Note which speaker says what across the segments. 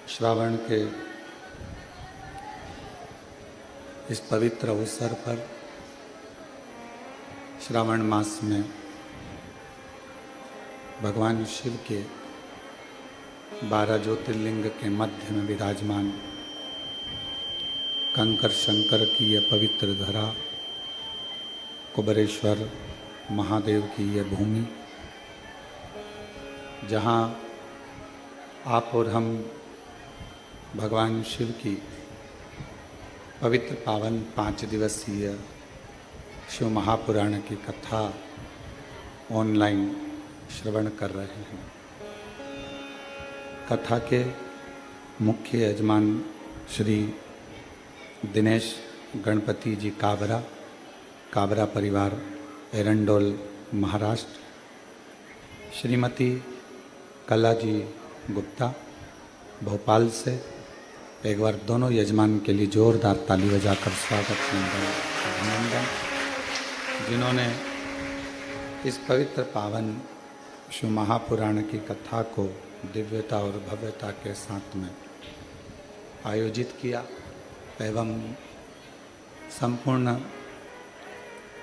Speaker 1: श्रावण के इस पवित्र अवसर पर श्रावण मास में भगवान शिव के 12 ज्योतिर्लिंग के मध्य में विराजमान कंकर शंकर की यह पवित्र धरा, कुबेरेश्वर महादेव की यह भूमि, जहाँ आप और हम भगवान शिव की पवित्र पावन 5 दिवसीय शिव महापुराण की कथा ऑनलाइन श्रवण कर रहे हैं। कथा के मुख्य यजमान श्री दिनेश गणपति जी काबरा परिवार, एरंडोल, महाराष्ट्र, श्रीमती कला जी गुप्ता भोपाल से। एक बार दोनों यजमान के लिए जोरदार ताली बजाकर स्वागत अभिनंदन, जिन्होंने इस पवित्र पावन शिव महापुराण की कथा को दिव्यता और भव्यता के साथ में आयोजित किया एवं संपूर्ण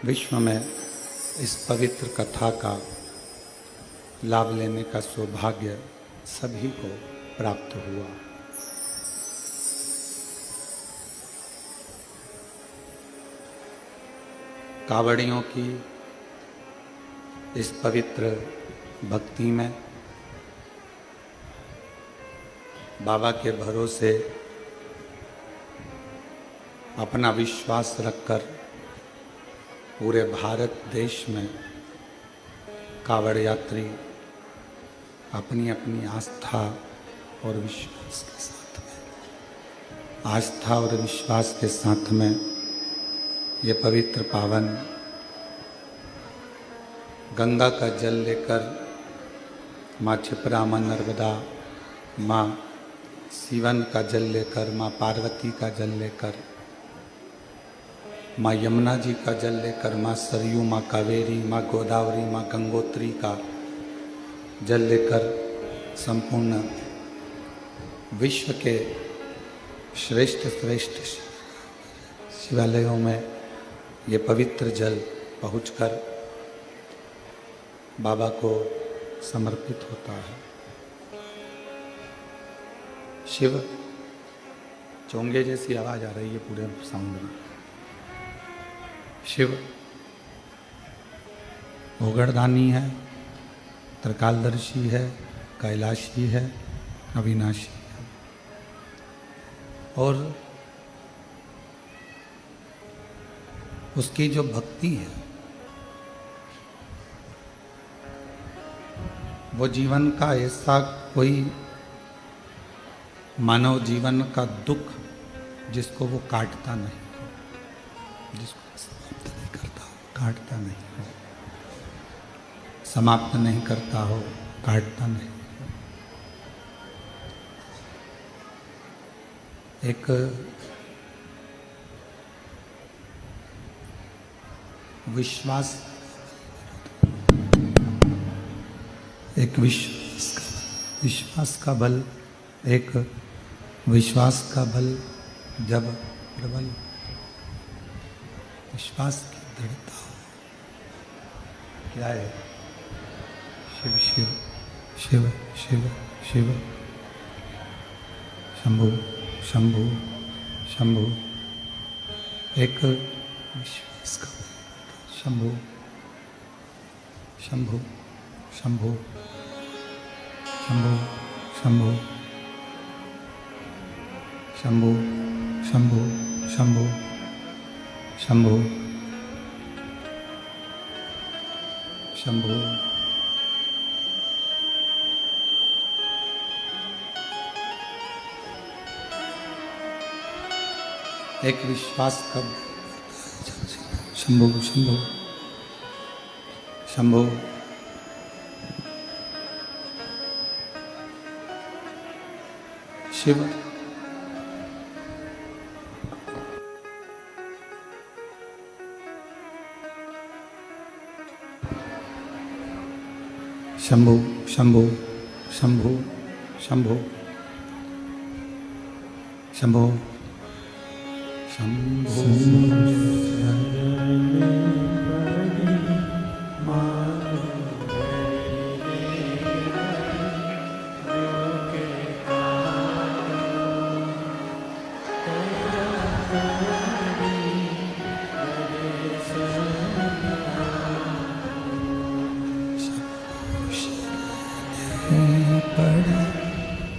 Speaker 1: विश्व में इस पवित्र कथा का लाभ लेने का सौभाग्य सभी को प्राप्त हुआ। कावड़ियों की इस पवित्र भक्ति में बाबा के भरोसे अपना विश्वास रखकर पूरे भारत देश में कावड़ यात्री अपनी अपनी आस्था और विश्वास के साथ में ये पवित्र पावन गंगा का जल लेकर माँ क्षिप्रा, माँ नर्मदा, माँ सीवन का जल लेकर, माँ पार्वती का जल लेकर, माँ यमुना जी का जल लेकर, माँ सरयू, माँ कावेरी, माँ गोदावरी, माँ गंगोत्री का जल लेकर संपूर्ण विश्व के श्रेष्ठ शिवालयों में ये पवित्र जल पहुंचकर बाबा को समर्पित होता है। शिव चोंगे जैसी आवाज आ रही है पूरे साउंड में। शिव भोगड़दानी है, त्रिकालदर्शी है, कैलाशी है, अविनाशी है। और उसकी जो भक्ति है वो जीवन का ऐसा कोई मानव जीवन का दुख जिसको वो काटता नहीं, जिसको समाप्त नहीं करता हो, काटता नहीं हो, समाप्त नहीं करता हो, काटता नहीं। एक विश्वास का बल, एक विश्वास का बल जब प्रबल, विश्वास की दृढ़ता हो, क्या है? शिव शिव शिव शिव शिव, शंभु शंभु शंभु, एक विश्वास का शंभु शंभु शंभु शंभु शंभु शंभु शंभु शंभु शंभु शंभु। एक विश्वास का शंभु शंभु शंभु। शिव शंभु शंभु शंभु शंभु शंभो शंभो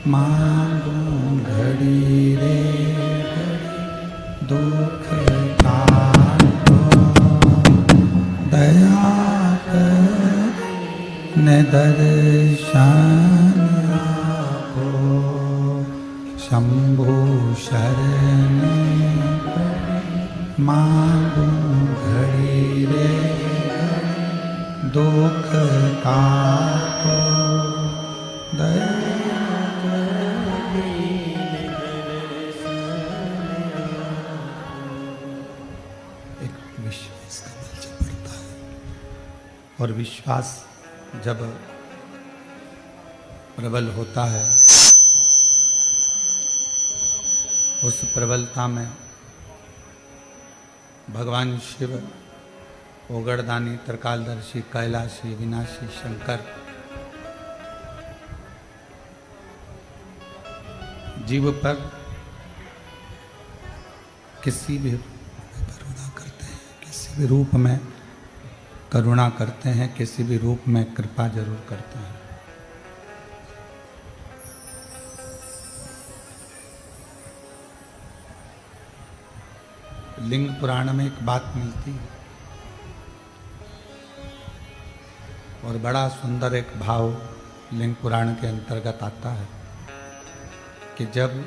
Speaker 1: मांगो घड़ी रे दुख काटो दया कर दर्शन आपो शंभु शरण मांगो घड़ी रे दुख काटो दया और विश्वास जब प्रबल होता है उस प्रबलता में भगवान शिव ओगड़दानी त्रिकालदर्शी कैलाशी विनाशी शंकर जीव पर किसी भी करुणा करते हैं, किसी भी रूप में करुणा करते हैं, किसी भी रूप में कृपा जरूर करते हैं। लिंग पुराण में एक बात मिलती है और बड़ा सुंदर एक भाव लिंग पुराण के अंतर्गत आता है कि जब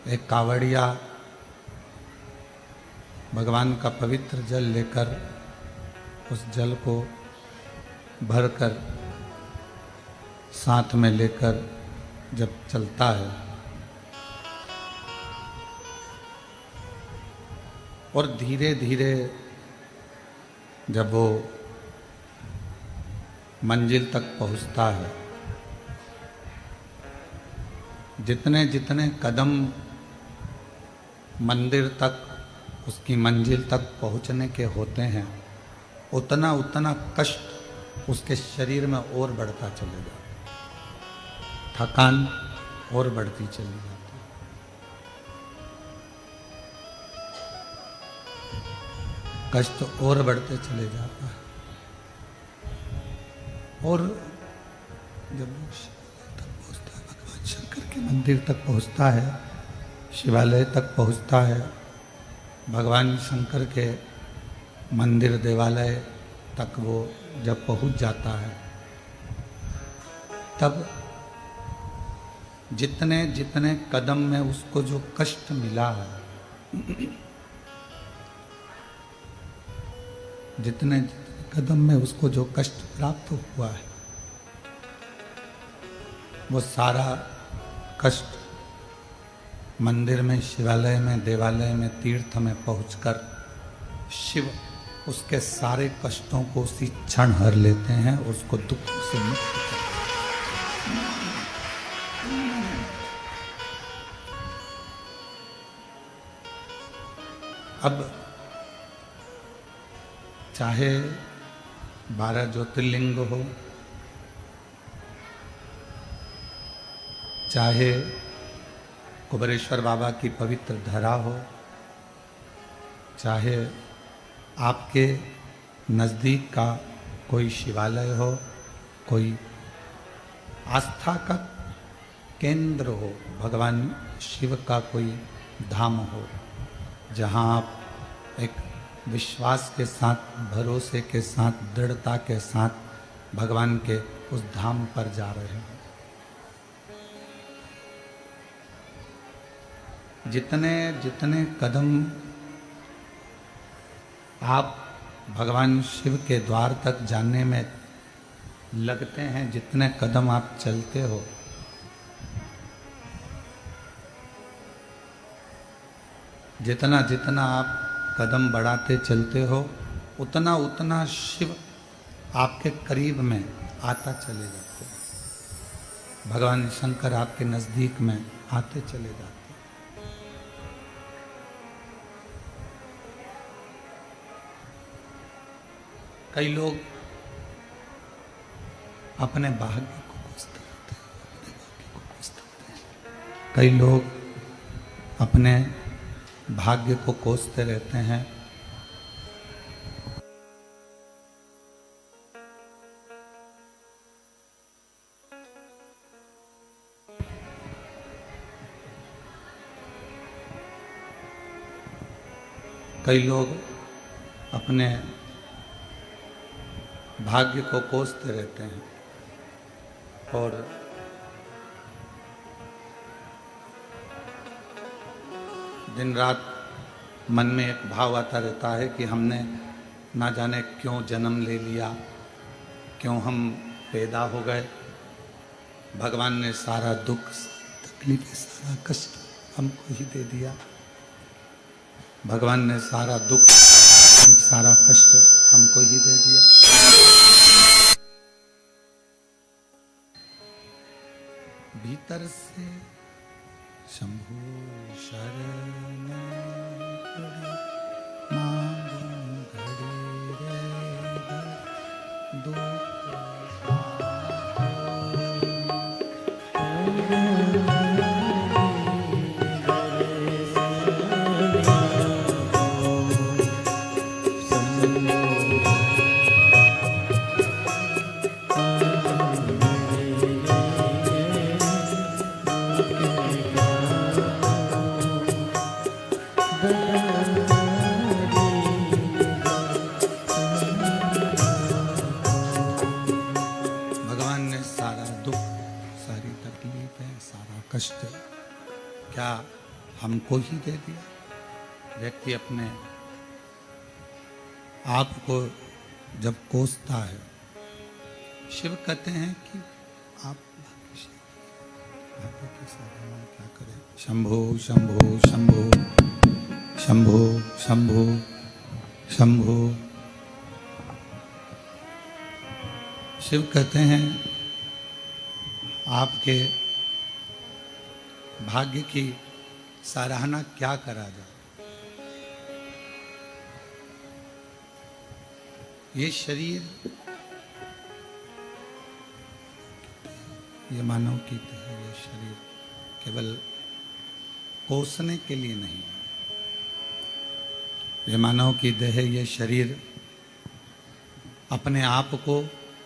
Speaker 1: एक कावड़िया भगवान का पवित्र जल लेकर उस जल को भरकर साथ में लेकर जब चलता है और धीरे धीरे जब वो मंजिल तक पहुंचता है, जितने जितने कदम मंदिर तक उसकी मंजिल तक पहुंचने के होते हैं उतना उतना कष्ट उसके शरीर में और बढ़ता चलेगा, थकान और बढ़ती चली जाती है। कष्ट और बढ़ते चले जाता है और जब तक पहुंचता है, भगवान शंकर के मंदिर तक पहुंचता है, शिवालय तक पहुंचता है, भगवान शंकर के मंदिर देवालय तक वो जब पहुंच जाता है तब जितने जितने कदम में उसको जो कष्ट मिला है, जितने जितने कदम में उसको जो कष्ट प्राप्त हुआ है वो सारा कष्ट मंदिर में, शिवालय में, देवालय में, तीर्थ में पहुंचकर शिव उसके सारे कष्टों को उसी क्षण हर लेते हैं और उसको दुख से मुक्त करते हैं। अब चाहे 12 ज्योतिर्लिंग हो, चाहे कुबेरेश्वर बाबा की पवित्र धरा हो, चाहे आपके नज़दीक का कोई शिवालय हो, कोई आस्था का केंद्र हो, भगवान शिव का कोई धाम हो जहाँ आप एक विश्वास के साथ, भरोसे के साथ, दृढ़ता के साथ भगवान के उस धाम पर जा रहे हैं। जितने जितने कदम आप भगवान शिव के द्वार तक जाने में लगते हैं, जितने कदम आप चलते हो, जितना जितना आप कदम बढ़ाते चलते हो उतना उतना शिव आपके करीब में आता चले जाते हैं। भगवान शंकर आपके नजदीक में आते चले जाते। कई लोग अपने भाग्य को कोसते रहते हैं, कई लोग अपने भाग्य को कोसते रहते हैं। कई लोग अपने भाग्य को कोसते रहते हैं और दिन रात मन में एक भाव आता रहता है कि हमने ना जाने क्यों जन्म ले लिया, क्यों हम पैदा हो गए। भगवान ने सारा दुख, तकलीफ, सारा कष्ट हमको ही दे दिया। भगवान ने सारा दुख, सारा कष्ट हमको ही दे दिया। भीतर से शंभु शरण मांगू घड़ी रे दुख कष्ट क्या हमको ही दे दिया। व्यक्ति अपने आप को जब कोसता है, शिव कहते हैं कि आप भाग्य के साधना क्या करें। शंभो शंभो शंभो शंभो शंभो शंभो। शिव कहते हैं आपके भाग्य की सराहना क्या करा जाए। ये शरीर, ये मानव की है, ये शरीर केवल कोसने के लिए नहीं है। ये मानव की देह, ये शरीर अपने आप को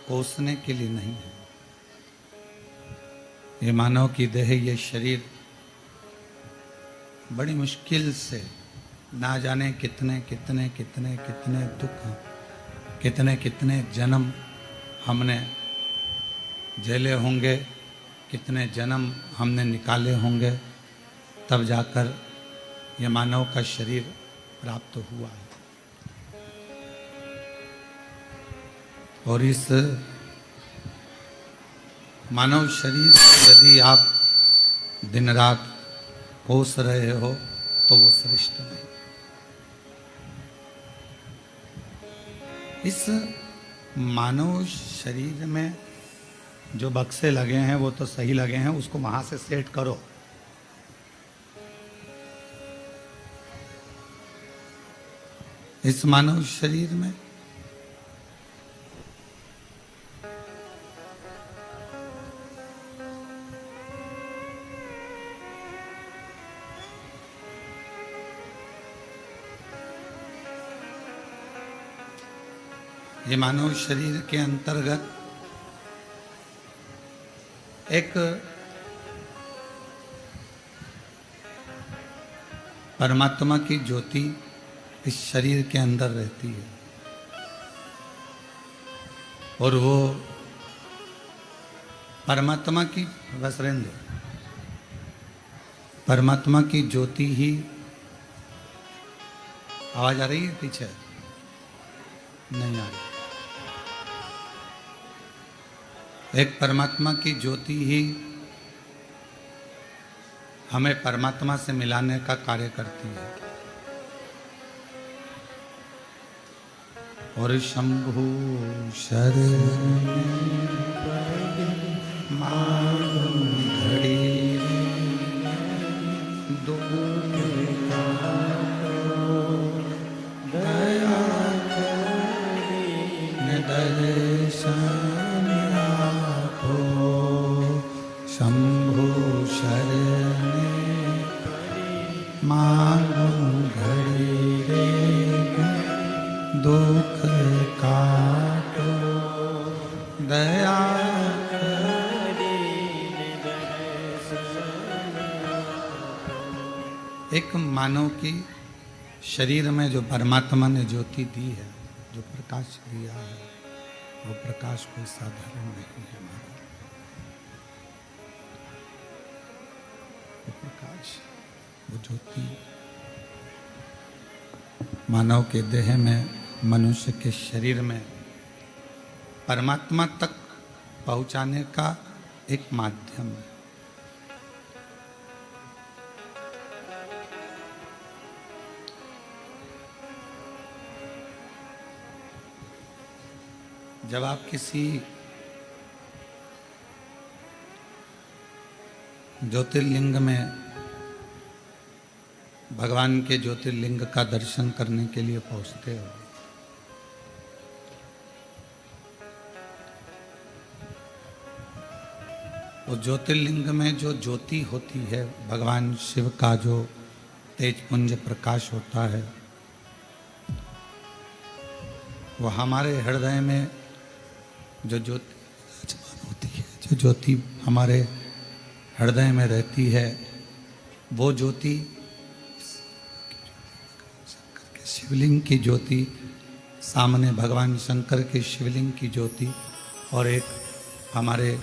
Speaker 1: कोसने के लिए नहीं है। ये मानव की देह, ये शरीर बड़ी मुश्किल से ना जाने कितने कितने कितने कितने दुख, कितने कितने जन्म हमने झेले होंगे, कितने जन्म हमने निकाले होंगे, तब जाकर ये मानव का शरीर प्राप्त हुआ है। और इस मानव शरीर यदि आप दिन रात कोस रहे हो तो वो श्रेष्ठ नहीं। इस मानव शरीर में जो बक्से लगे हैं वो तो सही लगे हैं, उसको वहां से सेट करो। इस मानव शरीर में ये मानव शरीर के अंतर्गत एक परमात्मा की ज्योति इस शरीर के अंदर रहती है और वो परमात्मा की वसरेंद्र, परमात्मा की ज्योति ही, आवाज आ रही है पीछे? नहीं आ रही। एक परमात्मा की ज्योति ही हमें परमात्मा से मिलाने का कार्य करती है। और शंभु शरण मांगो दया एक मानव की शरीर में जो परमात्मा ने ज्योति दी है, जो प्रकाश दिया है, वो प्रकाश कोई साधारण नहीं है महाराज। वो प्रकाश, वो ज्योति मानव के देह में, मनुष्य के शरीर में परमात्मा तक पहुंचाने का एक माध्यम है। जब आप किसी ज्योतिर्लिंग में, भगवान के ज्योतिर्लिंग का दर्शन करने के लिए पहुंचते हो, उस ज्योतिर्लिंग में जो ज्योति होती है, भगवान शिव का जो तेजपुंज प्रकाश होता है, वो हमारे हृदय में जो ज्योति होती है, जो ज्योति हमारे हृदय में रहती है, वो ज्योति शिवलिंग की ज्योति, सामने भगवान शंकर के शिवलिंग की ज्योति, और एक हमारे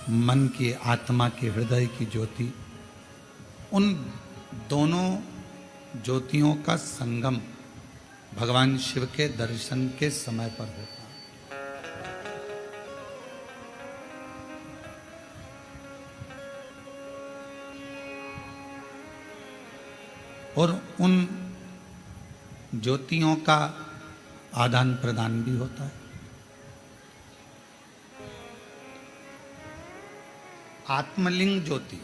Speaker 1: मन की, आत्मा के हृदय की ज्योति, उन दोनों ज्योतियों का संगम भगवान शिव के दर्शन के समय पर होता है। और उन ज्योतियों का आदान प्रदान भी होता है। आत्मलिंग ज्योति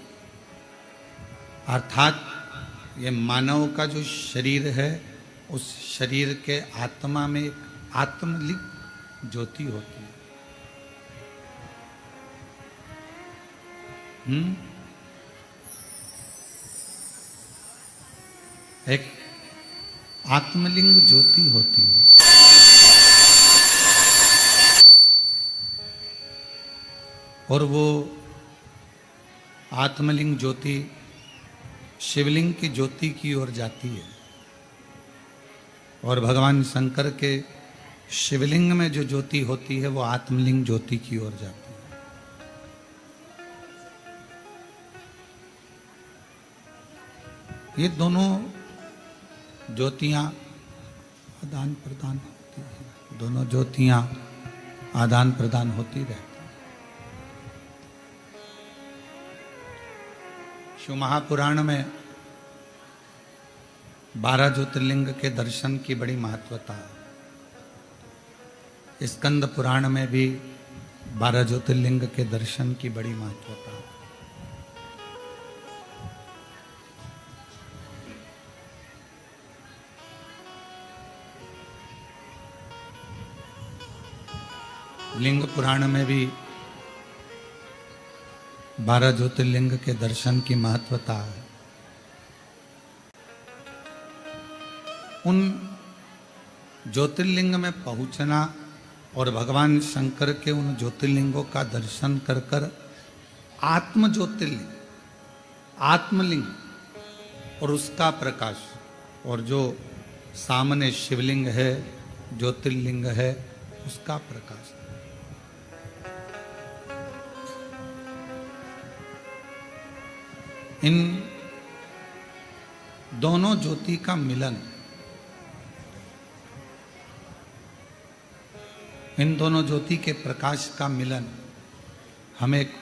Speaker 1: अर्थात ये मानव का जो शरीर है, उस शरीर के आत्मा में एक आत्मलिंग ज्योति होती है। एक आत्मलिंग ज्योति होती है। और वो आत्मलिंग ज्योति शिवलिंग की ज्योति की ओर जाती है, और भगवान शंकर के शिवलिंग में जो ज्योति होती है, वो आत्मलिंग ज्योति की ओर जाती है। ये दोनों ज्योतियां आदान प्रदान होती हैं, दोनों ज्योतियां आदान प्रदान होती रहती हैं। शिव महापुराण में 12 ज्योतिर्लिंग के दर्शन की बड़ी महत्वता है। स्कंद पुराण में भी 12 ज्योतिर्लिंग के दर्शन की बड़ी महत्वता है। लिंग पुराण में भी 12 ज्योतिर्लिंग के दर्शन की महत्वता है। उन ज्योतिर्लिंग में पहुंचना और भगवान शंकर के उन ज्योतिर्लिंगों का दर्शन कर कर आत्म ज्योतिर्लिंग, आत्मलिंग और उसका प्रकाश, और जो सामने शिवलिंग है, ज्योतिर्लिंग है, उसका प्रकाश, इन दोनों ज्योति का मिलन, इन दोनों ज्योति के प्रकाश का मिलन हमें एक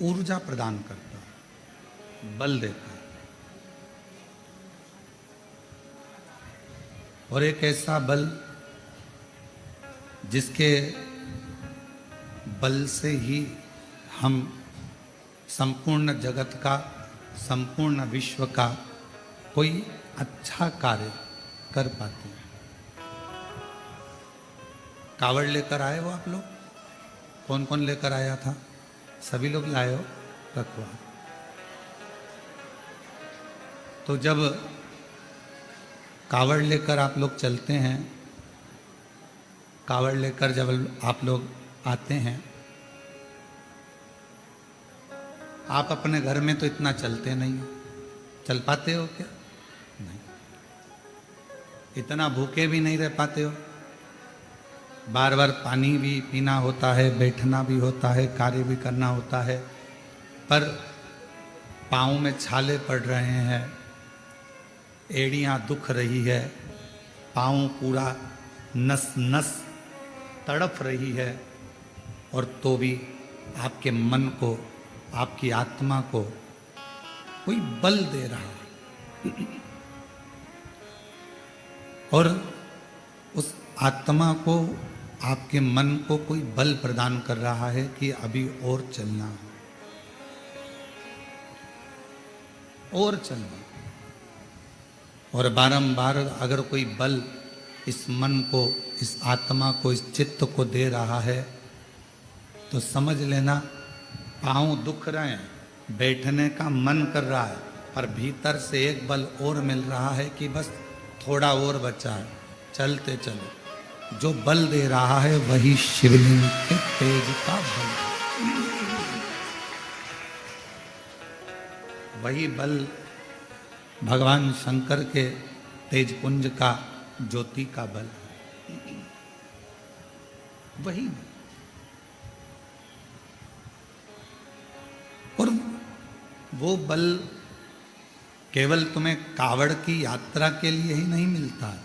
Speaker 1: ऊर्जा प्रदान करता है, बल देता है। और एक ऐसा बल जिसके बल से ही हम संपूर्ण जगत का, संपूर्ण विश्व का कोई अच्छा कार्य कर पाते हैं। कावड़ लेकर आए हो आप लोग? कौन कौन लेकर आया था? सभी लोग लाए हो? रखवा। तो जब कावड़ लेकर आप लोग चलते हैं, कावड़ लेकर जब आप लोग आते हैं, आप अपने घर में तो इतना चलते नहीं हो, चल पाते हो क्या? नहीं। इतना भूखे भी नहीं रह पाते हो। बार बार पानी भी पीना होता है, बैठना भी होता है, कार्य भी करना होता है, पर पाँव में छाले पड़ रहे हैं, एड़ियाँ दुख रही है, पाँव पूरा नस नस तड़प रही है, और तो भी आपके मन को, आपकी आत्मा को कोई बल दे रहा है, और उस आत्मा को, आपके मन को कोई बल प्रदान कर रहा है कि अभी और चलना है, और चलना। और बारंबार अगर कोई बल इस मन को, इस आत्मा को, इस चित्त को दे रहा है, तो समझ लेना पाँव दुख रहे हैं, बैठने का मन कर रहा है, पर भीतर से एक बल और मिल रहा है कि बस थोड़ा और बचा है, चलते चलो। जो बल दे रहा है वही शिवलिंग के तेज का बल, वही बल भगवान शंकर के तेज पुंज का, ज्योति का बल, वही। और वो बल केवल तुम्हें कावड़ की यात्रा के लिए ही नहीं मिलता है।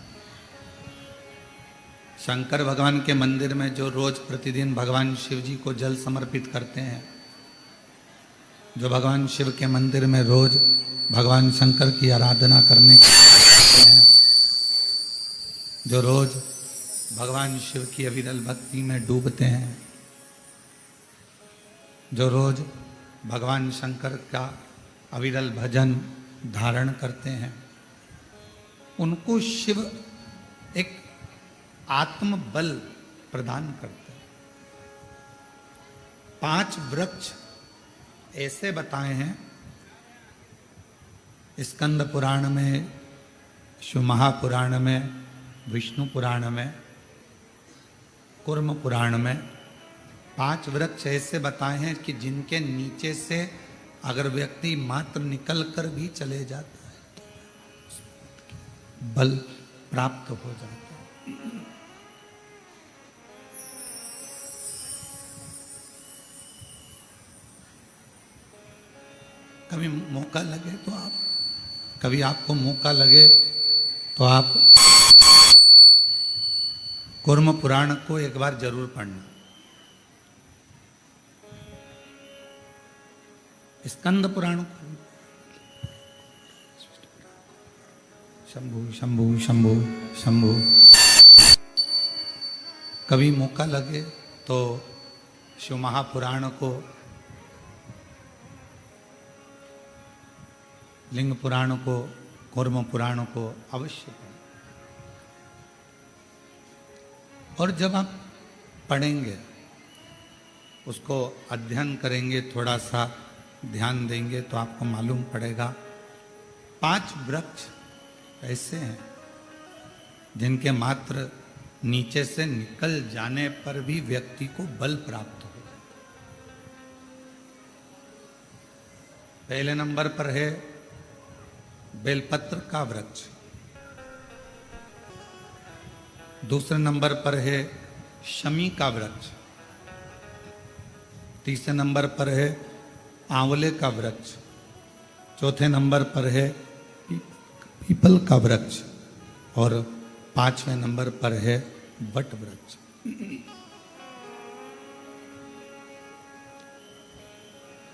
Speaker 1: शंकर भगवान के मंदिर में जो रोज प्रतिदिन भगवान शिव जी को जल समर्पित करते हैं, जो भगवान शिव के मंदिर में रोज भगवान शंकर की आराधना करने के हैं, जो रोज भगवान शिव की अविरल भक्ति में डूबते हैं, जो रोज भगवान शंकर का अविरल भजन धारण करते हैं, उनको शिव एक आत्म बल प्रदान करते हैं। 5 वृक्ष ऐसे बताए हैं स्कंद पुराण में, शिव महापुराण में, विष्णु पुराण में, कूर्म पुराण में 5 वृक्ष ऐसे बताए हैं कि जिनके नीचे से अगर व्यक्ति मात्र निकल कर भी चले जाता है तो बल प्राप्त हो जाता है। कभी मौका लगे तो आप, कभी आपको मौका लगे तो आप कूर्म पुराण को एक बार जरूर पढ़ना। स्कंद पुराण को, शंभु शंभु शंभु शंभु, कभी मौका लगे तो शिव महापुराण को, लिंग पुराण को, कूर्म पुराण को अवश्य पढ़ें। और जब आप पढ़ेंगे, उसको अध्ययन करेंगे, थोड़ा सा ध्यान देंगे, तो आपको मालूम पड़ेगा 5 वृक्ष ऐसे हैं जिनके मात्र नीचे से निकल जाने पर भी व्यक्ति को बल प्राप्त हो जाता। पहले नंबर पर है बेलपत्र का वृक्ष, दूसरे नंबर पर है शमी का वृक्ष, तीसरे नंबर पर है आंवले का वृक्ष, चौथे नंबर पर है पीपल का वृक्ष, और 5वें नंबर पर है वट वृक्ष।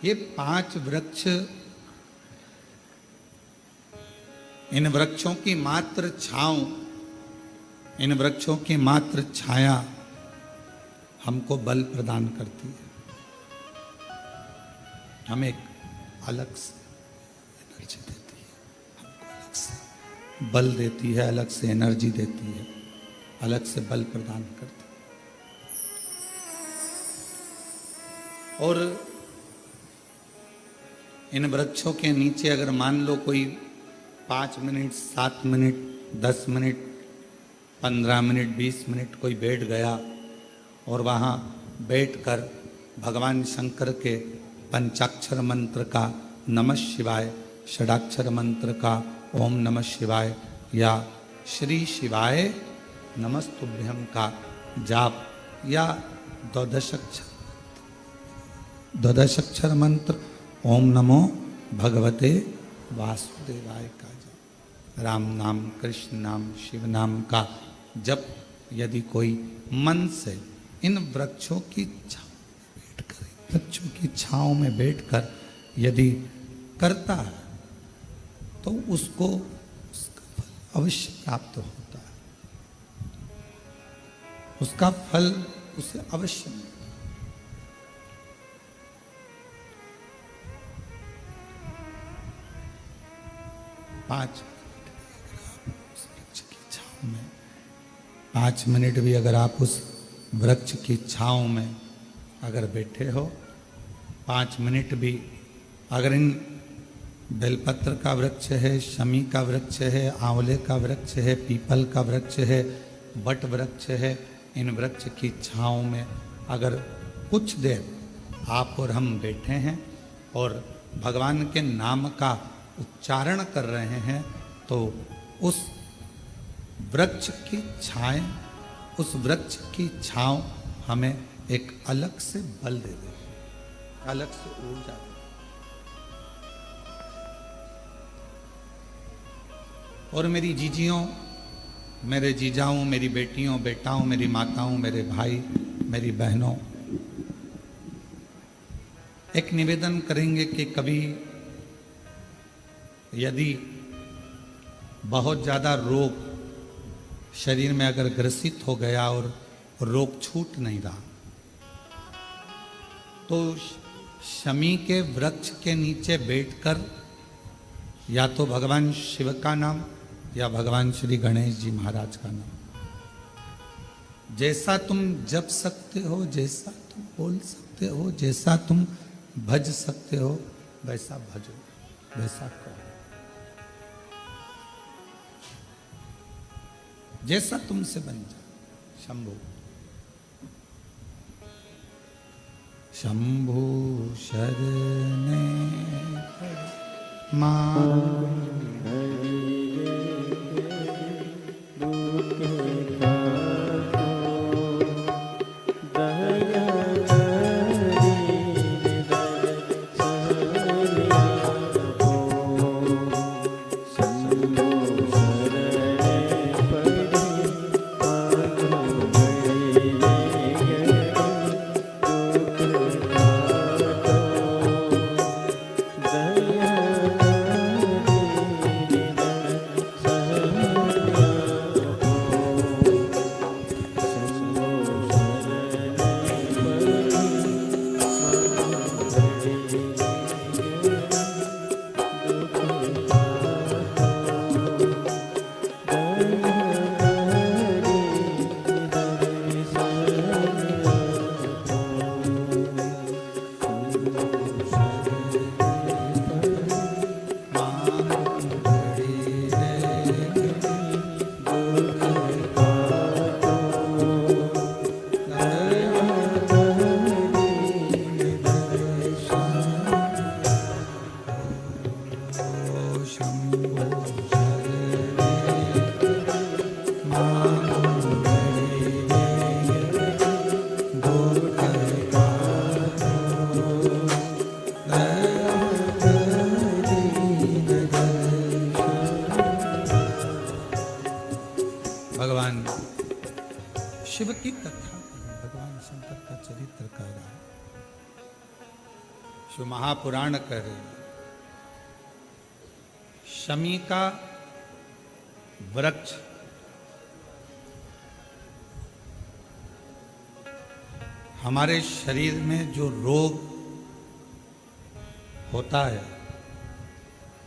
Speaker 1: ये 5 वृक्ष, इन वृक्षों की मात्र छांव, इन वृक्षों की मात्र छाया हमको बल प्रदान करती है, हमें एक अलग से एनर्जी देती है, हमको अलग से बल देती है, अलग से एनर्जी देती है, अलग से बल प्रदान करती है। और इन वृक्षों के नीचे अगर मान लो कोई 5 minute, 7 minute, 10 minute, 15 minute, 20 minute कोई बैठ गया और वहाँ बैठकर भगवान शंकर के पंचाक्षर मंत्र का नमः शिवाय, षडाक्षर मंत्र का ओम नमः शिवाय या श्री शिवाय नमस्तुभ्यम का जाप या द्वादशाक्षर मंत्र ओम नमो भगवते वासुदेवाय का जप, राम नाम, कृष्ण नाम, शिव नाम का जप यदि कोई मन से इन वृक्षों की छांव में बैठकर यदि करता है तो उसको उसका फल अवश्य प्राप्त होता है, उसका फल उसे अवश्य मिलता है। 5 मिनट भी अगर आप उस वृक्ष की छांव में अगर बैठे हो, 5 मिनट भी अगर इन बेलपत्र का वृक्ष है, शमी का वृक्ष है, आंवले का वृक्ष है, पीपल का वृक्ष है, बट वृक्ष है, इन वृक्ष की छांव में अगर कुछ देर आप और हम बैठे हैं और भगवान के नाम का उच्चारण कर रहे हैं तो उस वृक्ष की छाएं, उस वृक्ष की छांव हमें एक अलग से बल दे देती, अलग से ऊर्जा। और मेरी जीजियों, मेरे जीजाओं, मेरी बेटियों, बेटाओं, मेरी माताओं, मेरे भाई, मेरी बहनों, एक निवेदन करेंगे कि कभी यदि बहुत ज़्यादा रोग शरीर में अगर ग्रसित हो गया और रोग छूट नहीं रहा तो शमी के वृक्ष के नीचे बैठकर या तो भगवान शिव का नाम या भगवान श्री गणेश जी महाराज का नाम जैसा तुम जप सकते हो, जैसा तुम बोल सकते हो, जैसा तुम भज सकते हो वैसा भजो, वैसा करो, जैसा तुमसे बन जाए। शंभु शंभु शरणे शिव की कथा, भगवान शंकर का चरित्र कह रहा है, शिव महापुराण कह रहे हैं। शमी का वृक्ष हमारे शरीर में जो रोग होता है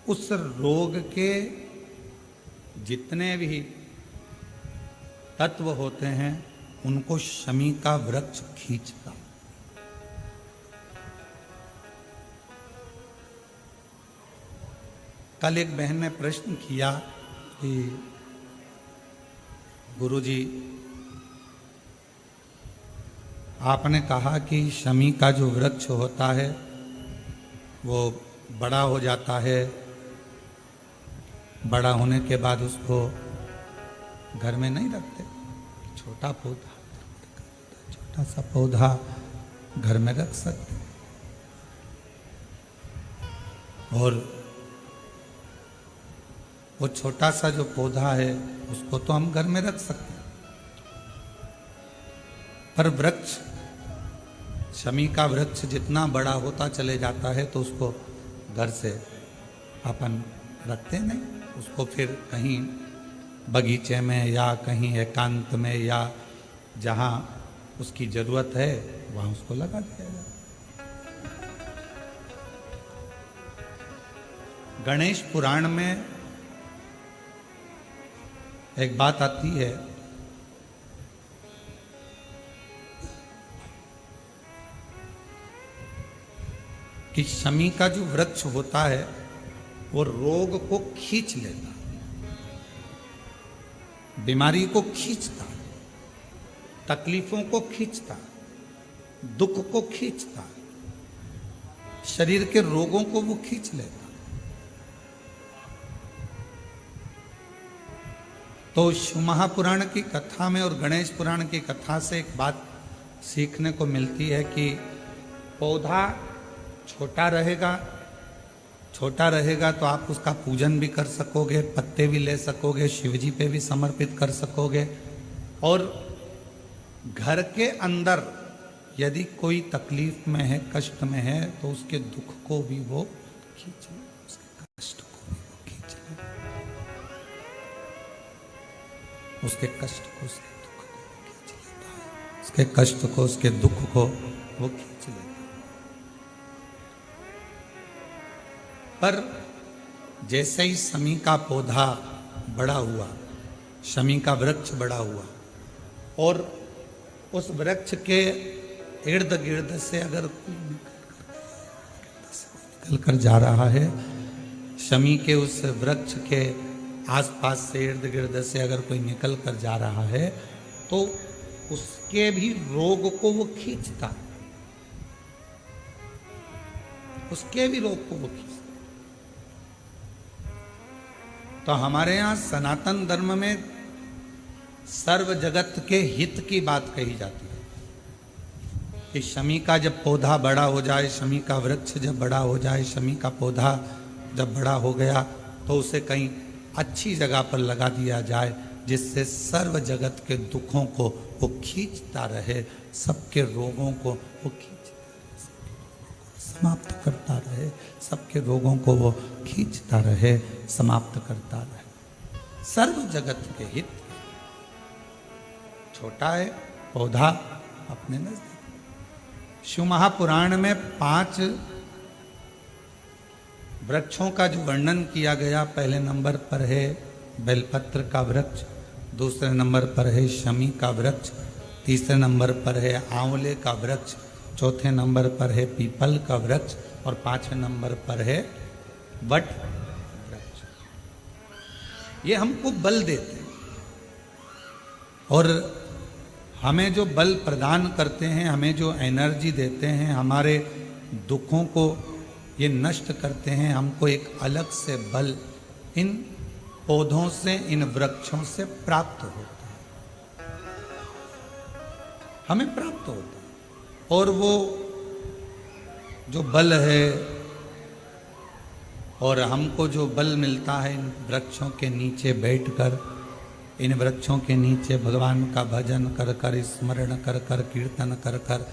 Speaker 1: उस रोग के जितने भी तत्व होते हैं उनको शमी का वृक्ष खींचता। कल एक बहन ने प्रश्न किया कि गुरुजी आपने कहा कि शमी का जो वृक्ष होता है वो बड़ा हो जाता है। बड़ा होने के बाद उसको घर में नहीं रखते, छोटा पौधा, छोटा सा पौधा घर में रख सकते। और वो छोटा सा जो पौधा है उसको तो हम घर में रख सकते हैं, पर वृक्ष, शमी का वृक्ष जितना बड़ा होता चले जाता है तो उसको घर से अपन रखते नहीं, उसको फिर कहीं बगीचे में या कहीं एकांत में या जहाँ उसकी जरूरत है वहाँ उसको लगा दिया जाए। गणेश पुराण में एक बात आती है कि शमी का जो वृक्ष होता है वो रोग को खींच लेता, बीमारी को खींचता, तकलीफों को खींचता, दुख को खींचता, शरीर के रोगों को वो खींच लेता। तो शिव महापुराण की कथा में और गणेश पुराण की कथा से एक बात सीखने को मिलती है कि पौधा छोटा रहेगा तो आप उसका पूजन भी कर सकोगे, पत्ते भी ले सकोगे, शिवजी पे भी समर्पित कर सकोगे। और घर के अंदर यदि कोई तकलीफ में है, कष्ट में है, तो उसके दुख को भी वो खींच ले, उसके कष्ट को भी वो खींच ले, उसके कष्ट को, उसके दुख को खींच लेता है, उसके कष्ट को, उसके दुख को वो खींच लेता है। पर जैसे ही शमी का पौधा बड़ा हुआ, शमी का वृक्ष बड़ा हुआ और उस वृक्ष के इर्द गिर्द से अगर कोई निकल कर जा रहा है, शमी के उस वृक्ष के आसपास से, इर्द गिर्द से अगर कोई निकल कर जा रहा है तो उसके भी रोग को वो खींचता, उसके भी रोग को वो खींचता। तो हमारे यहाँ सनातन धर्म में सर्व जगत के हित की बात कही जाती है कि शमी का जब पौधा बड़ा हो जाए, शमी का वृक्ष जब बड़ा हो जाए, शमी का पौधा जब बड़ा हो गया तो उसे कहीं अच्छी जगह पर लगा दिया जाए जिससे सर्व जगत के दुखों को वो खींचता रहे, सबके रोगों को वो खींचता रहे, समाप्त करता रहे, सबके रोगों को वो खींचता रहे, समाप्त करता रहे। सर्व जगत के हित। छोटा है पौधा अपने नजदीक। शिव महापुराण में 5 वृक्षों का जो वर्णन किया गया, पहले नंबर पर है बेलपत्र का वृक्ष, दूसरे नंबर पर है शमी का वृक्ष, तीसरे नंबर पर है आंवले का वृक्ष, चौथे नंबर पर है पीपल का वृक्ष और 5वें नंबर पर है वट वृक्ष। ये हमको बल देते हैं और हमें जो बल प्रदान करते हैं, हमें जो एनर्जी देते हैं, हमारे दुखों को ये नष्ट करते हैं। हमको एक अलग से बल इन पौधों से, इन वृक्षों से प्राप्त होता है, हमें प्राप्त होता है। और वो जो बल है और हमको जो बल मिलता है इन वृक्षों के नीचे बैठकर, इन वृक्षों के नीचे भगवान का भजन कर कर, स्मरण कर कर, कीर्तन कर कर,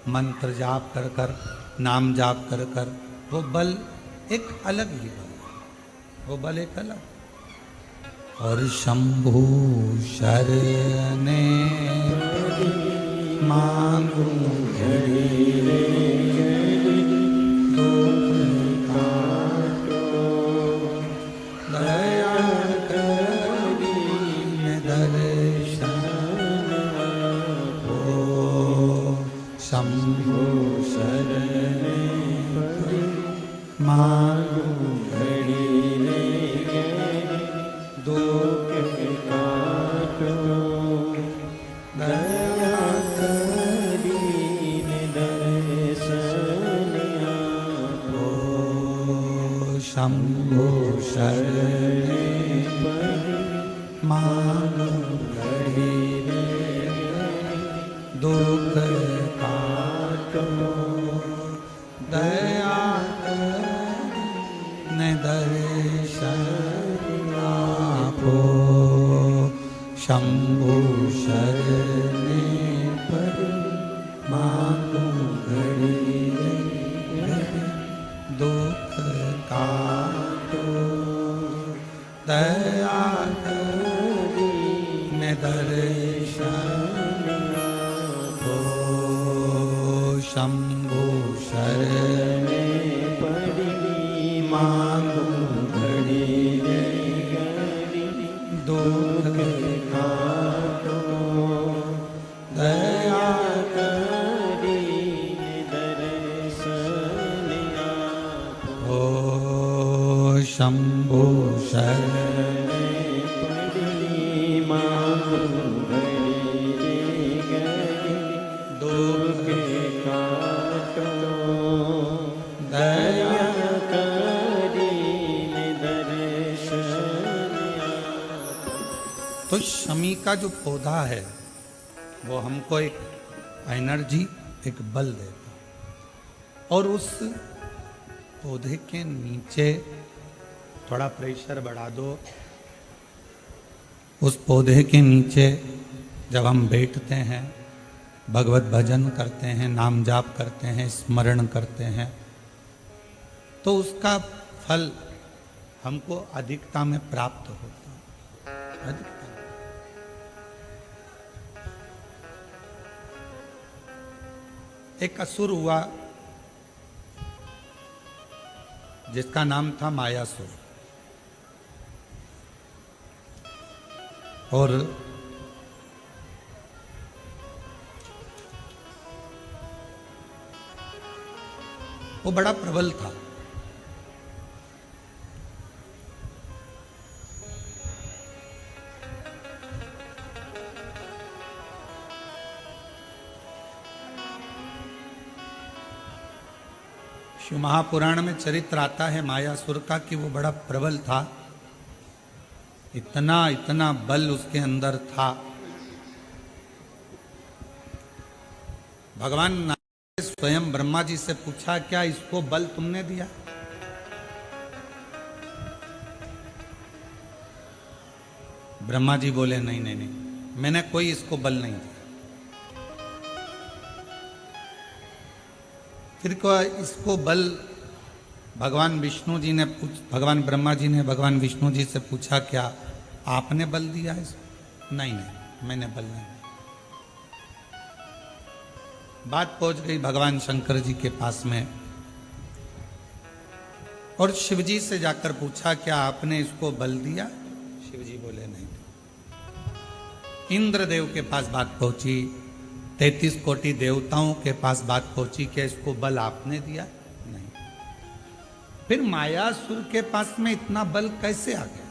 Speaker 1: मंत्र जाप कर कर, नाम जाप कर कर, वो बल एक अलग ही बल है, वो बल एक अलग। और शंभु शरणे मांगू शंभु शरणे मांगू शंभो शरणे मांगो घड़ी रे दुख काटो दया ने दर्शन आपो शंभो शरणे मांगो घड़ी रे दुख काटो दया ने दर्शन आपो शंभो शरणे मांगो घड़ी रे दुख काटो दया शंभो शरणे मांगो घड़ी रे दुख काटो दया तो शमी का जो पौधा है वो हमको एक एनर्जी, एक बल देता, और उस पौधे के नीचे थोड़ा प्रेशर बढ़ा दो। उस पौधे के नीचे जब हम बैठते हैं, भगवत भजन करते हैं, नाम जाप करते हैं, स्मरण करते हैं, तो उसका फल हमको अधिकता में प्राप्त होता है। अधिकता एक असुर हुआ जिसका नाम था मायासुर, और वो बड़ा प्रबल था। शिव महापुराण में चरित्र आता है मायासुर का कि वो बड़ा प्रबल था, इतना इतना बल उसके अंदर था। भगवान ने स्वयं ब्रह्मा जी से पूछा, क्या इसको बल तुमने दिया? ब्रह्मा जी बोले, नहीं नहीं नहीं, मैंने कोई इसको बल नहीं दिया। फिर को इसको बल भगवान विष्णु जी ने भगवान ब्रह्मा जी ने भगवान विष्णु जी से पूछा, क्या आपने बल दिया इसको? नहीं नहीं, मैंने बल नहीं दिया। बात पहुंच गई भगवान शंकर जी के पास में, और शिव जी से जाकर पूछा, क्या आपने इसको बल दिया? शिव जी बोले, नहीं। इंद्रदेव के पास बात पहुंची, 33 कोटि देवताओं के पास बात पहुंची कि इसको बल आपने दिया? नहीं। फिर मायासुर के पास में इतना बल कैसे आ गया?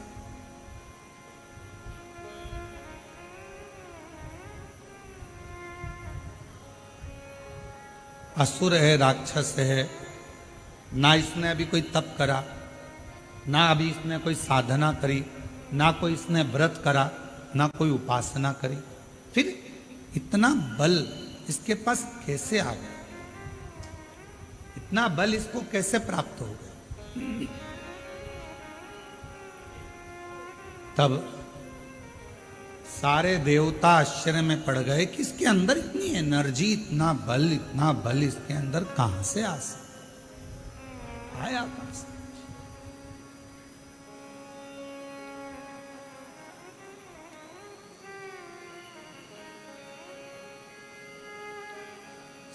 Speaker 1: असुर है, राक्षस है, ना इसने अभी कोई तप करा, ना अभी इसने कोई साधना करी, ना कोई इसने व्रत करा, ना कोई उपासना करी, फिर इतना बल इसके पास कैसे आ गया? इतना बल इसको कैसे प्राप्त हो गया? तब सारे देवता आश्चर्य में पड़ गए कि इसके अंदर इतनी एनर्जी, इतना बल इसके अंदर कहां से आया कहां से?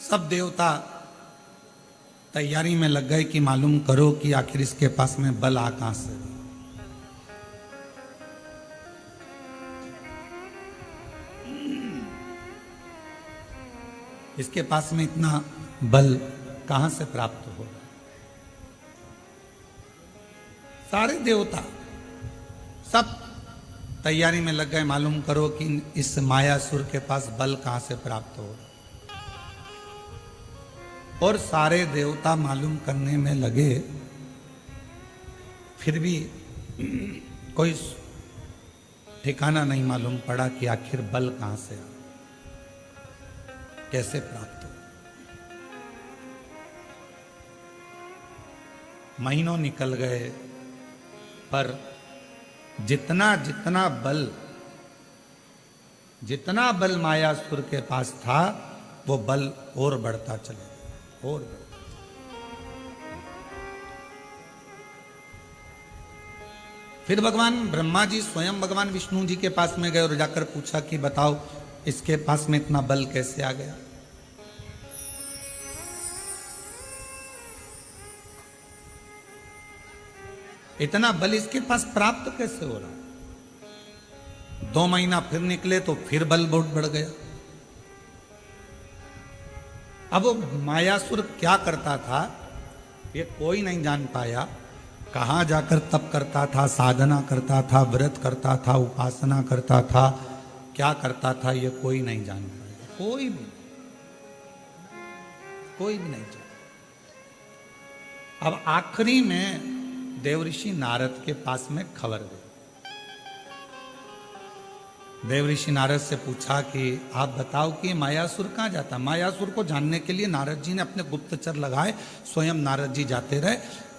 Speaker 1: सब देवता तैयारी में लग गए कि मालूम करो कि आखिर इसके पास में बल आ कहां से। इसके पास में इतना बल कहां से प्राप्त होगा? सारे देवता सब तैयारी में लग गए, मालूम करो कि इस मायासुर के पास बल कहां से प्राप्त होगा। और सारे देवता मालूम करने में लगे फिर भी कोई ठिकाना नहीं मालूम पड़ा कि आखिर बल कहां से आ, कैसे प्राप्त हो। महीनों निकल गए, पर जितना बल मायासुर के पास था, वो बल और बढ़ता चले गया, और बढ़ता। फिर भगवान ब्रह्मा जी स्वयं भगवान विष्णु जी के पास में गए और जाकर पूछा कि बताओ इसके पास में इतना बल कैसे आ गया। इतना बल इसके पास प्राप्त कैसे हो रहा है। 2 महीना फिर निकले तो फिर बल बहुत बढ़ गया। अब वो मायासुर क्या करता था ये कोई नहीं जान पाया। कहां जाकर तप करता था, साधना करता था, व्रत करता था, उपासना करता था, क्या करता था ये कोई नहीं जान पाया। कोई भी नहीं जान। अब आखिरी में देवऋषि नारद के पास में खबर गई। देवऋषि नारद से पूछा कि आप बताओ कि मायासुर कहां जाता। मायासुर को जानने के लिए नारद जी ने अपने गुप्तचर लगाए, स्वयं नारद जी जाते रहे